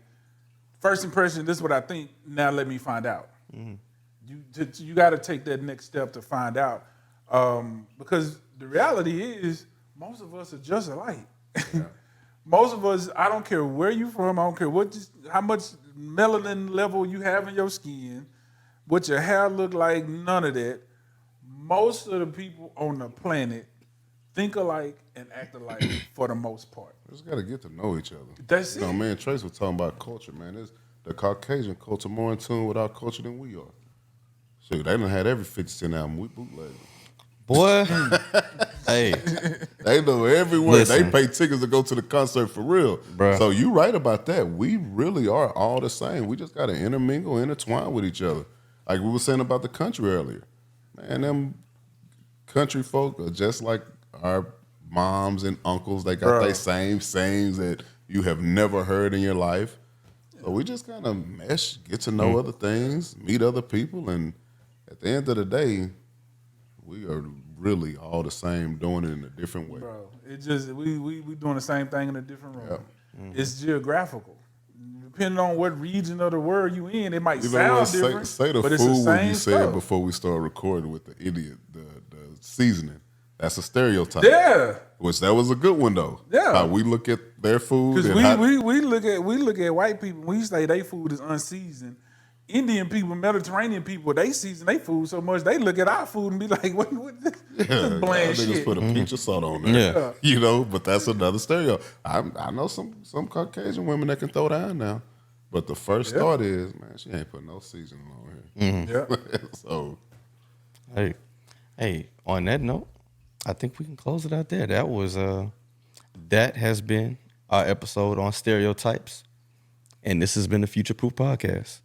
first impression, this is what I think, now let me find out. You got to take that next step to find out. Because the reality is, most of us are just alike. Yeah. Most of us, I don't care where you from, I don't care how much melanin level you have in your skin, what your hair look like, none of that. Most of the people on the planet think alike and act alike for the most part. We just got to get to know each other. That's it. Me and Trace were talking about culture, man. The Caucasian culture more in tune with our culture than we are. Shoot, they done had every 50 Cent album. We bootlegged. Boy, hey. They know everywhere. Listen. They pay tickets to go to the concert for real. Bruh. So you right about that. We really are all the same. We just got to intermingle, intertwine with each other. Like we were saying about the country earlier. Man, them country folk are just like our moms and uncles. They got their same sayings that you have never heard in your life. So we just kind of mesh, get to know other things, meet other people, and at the end of the day, we are really all the same, doing it in a different way. Bro, it just we doing the same thing in a different room. Yep. It's geographical. Depending on what region of the world you in, it might sound different. Say the but food it's the same you said stuff. before we start recording with the idiot, the seasoning. That's a stereotype. Yeah. Which that was a good one though. Yeah. How we look at their food. Because we look at white people, we say their food is unseasoned. Indian people, Mediterranean people, they season their food so much they look at our food and be like, what this bland shit. Niggas put a pinch of salt on there. Yeah. You know, but that's another stereo. I know some Caucasian women that can throw down now. But the first thought is, man, she ain't put no seasoning on here. Yeah. So Hey, on that note, I think we can close it out there. That has been our episode on stereotypes. And this has been the Futureproof Podcast.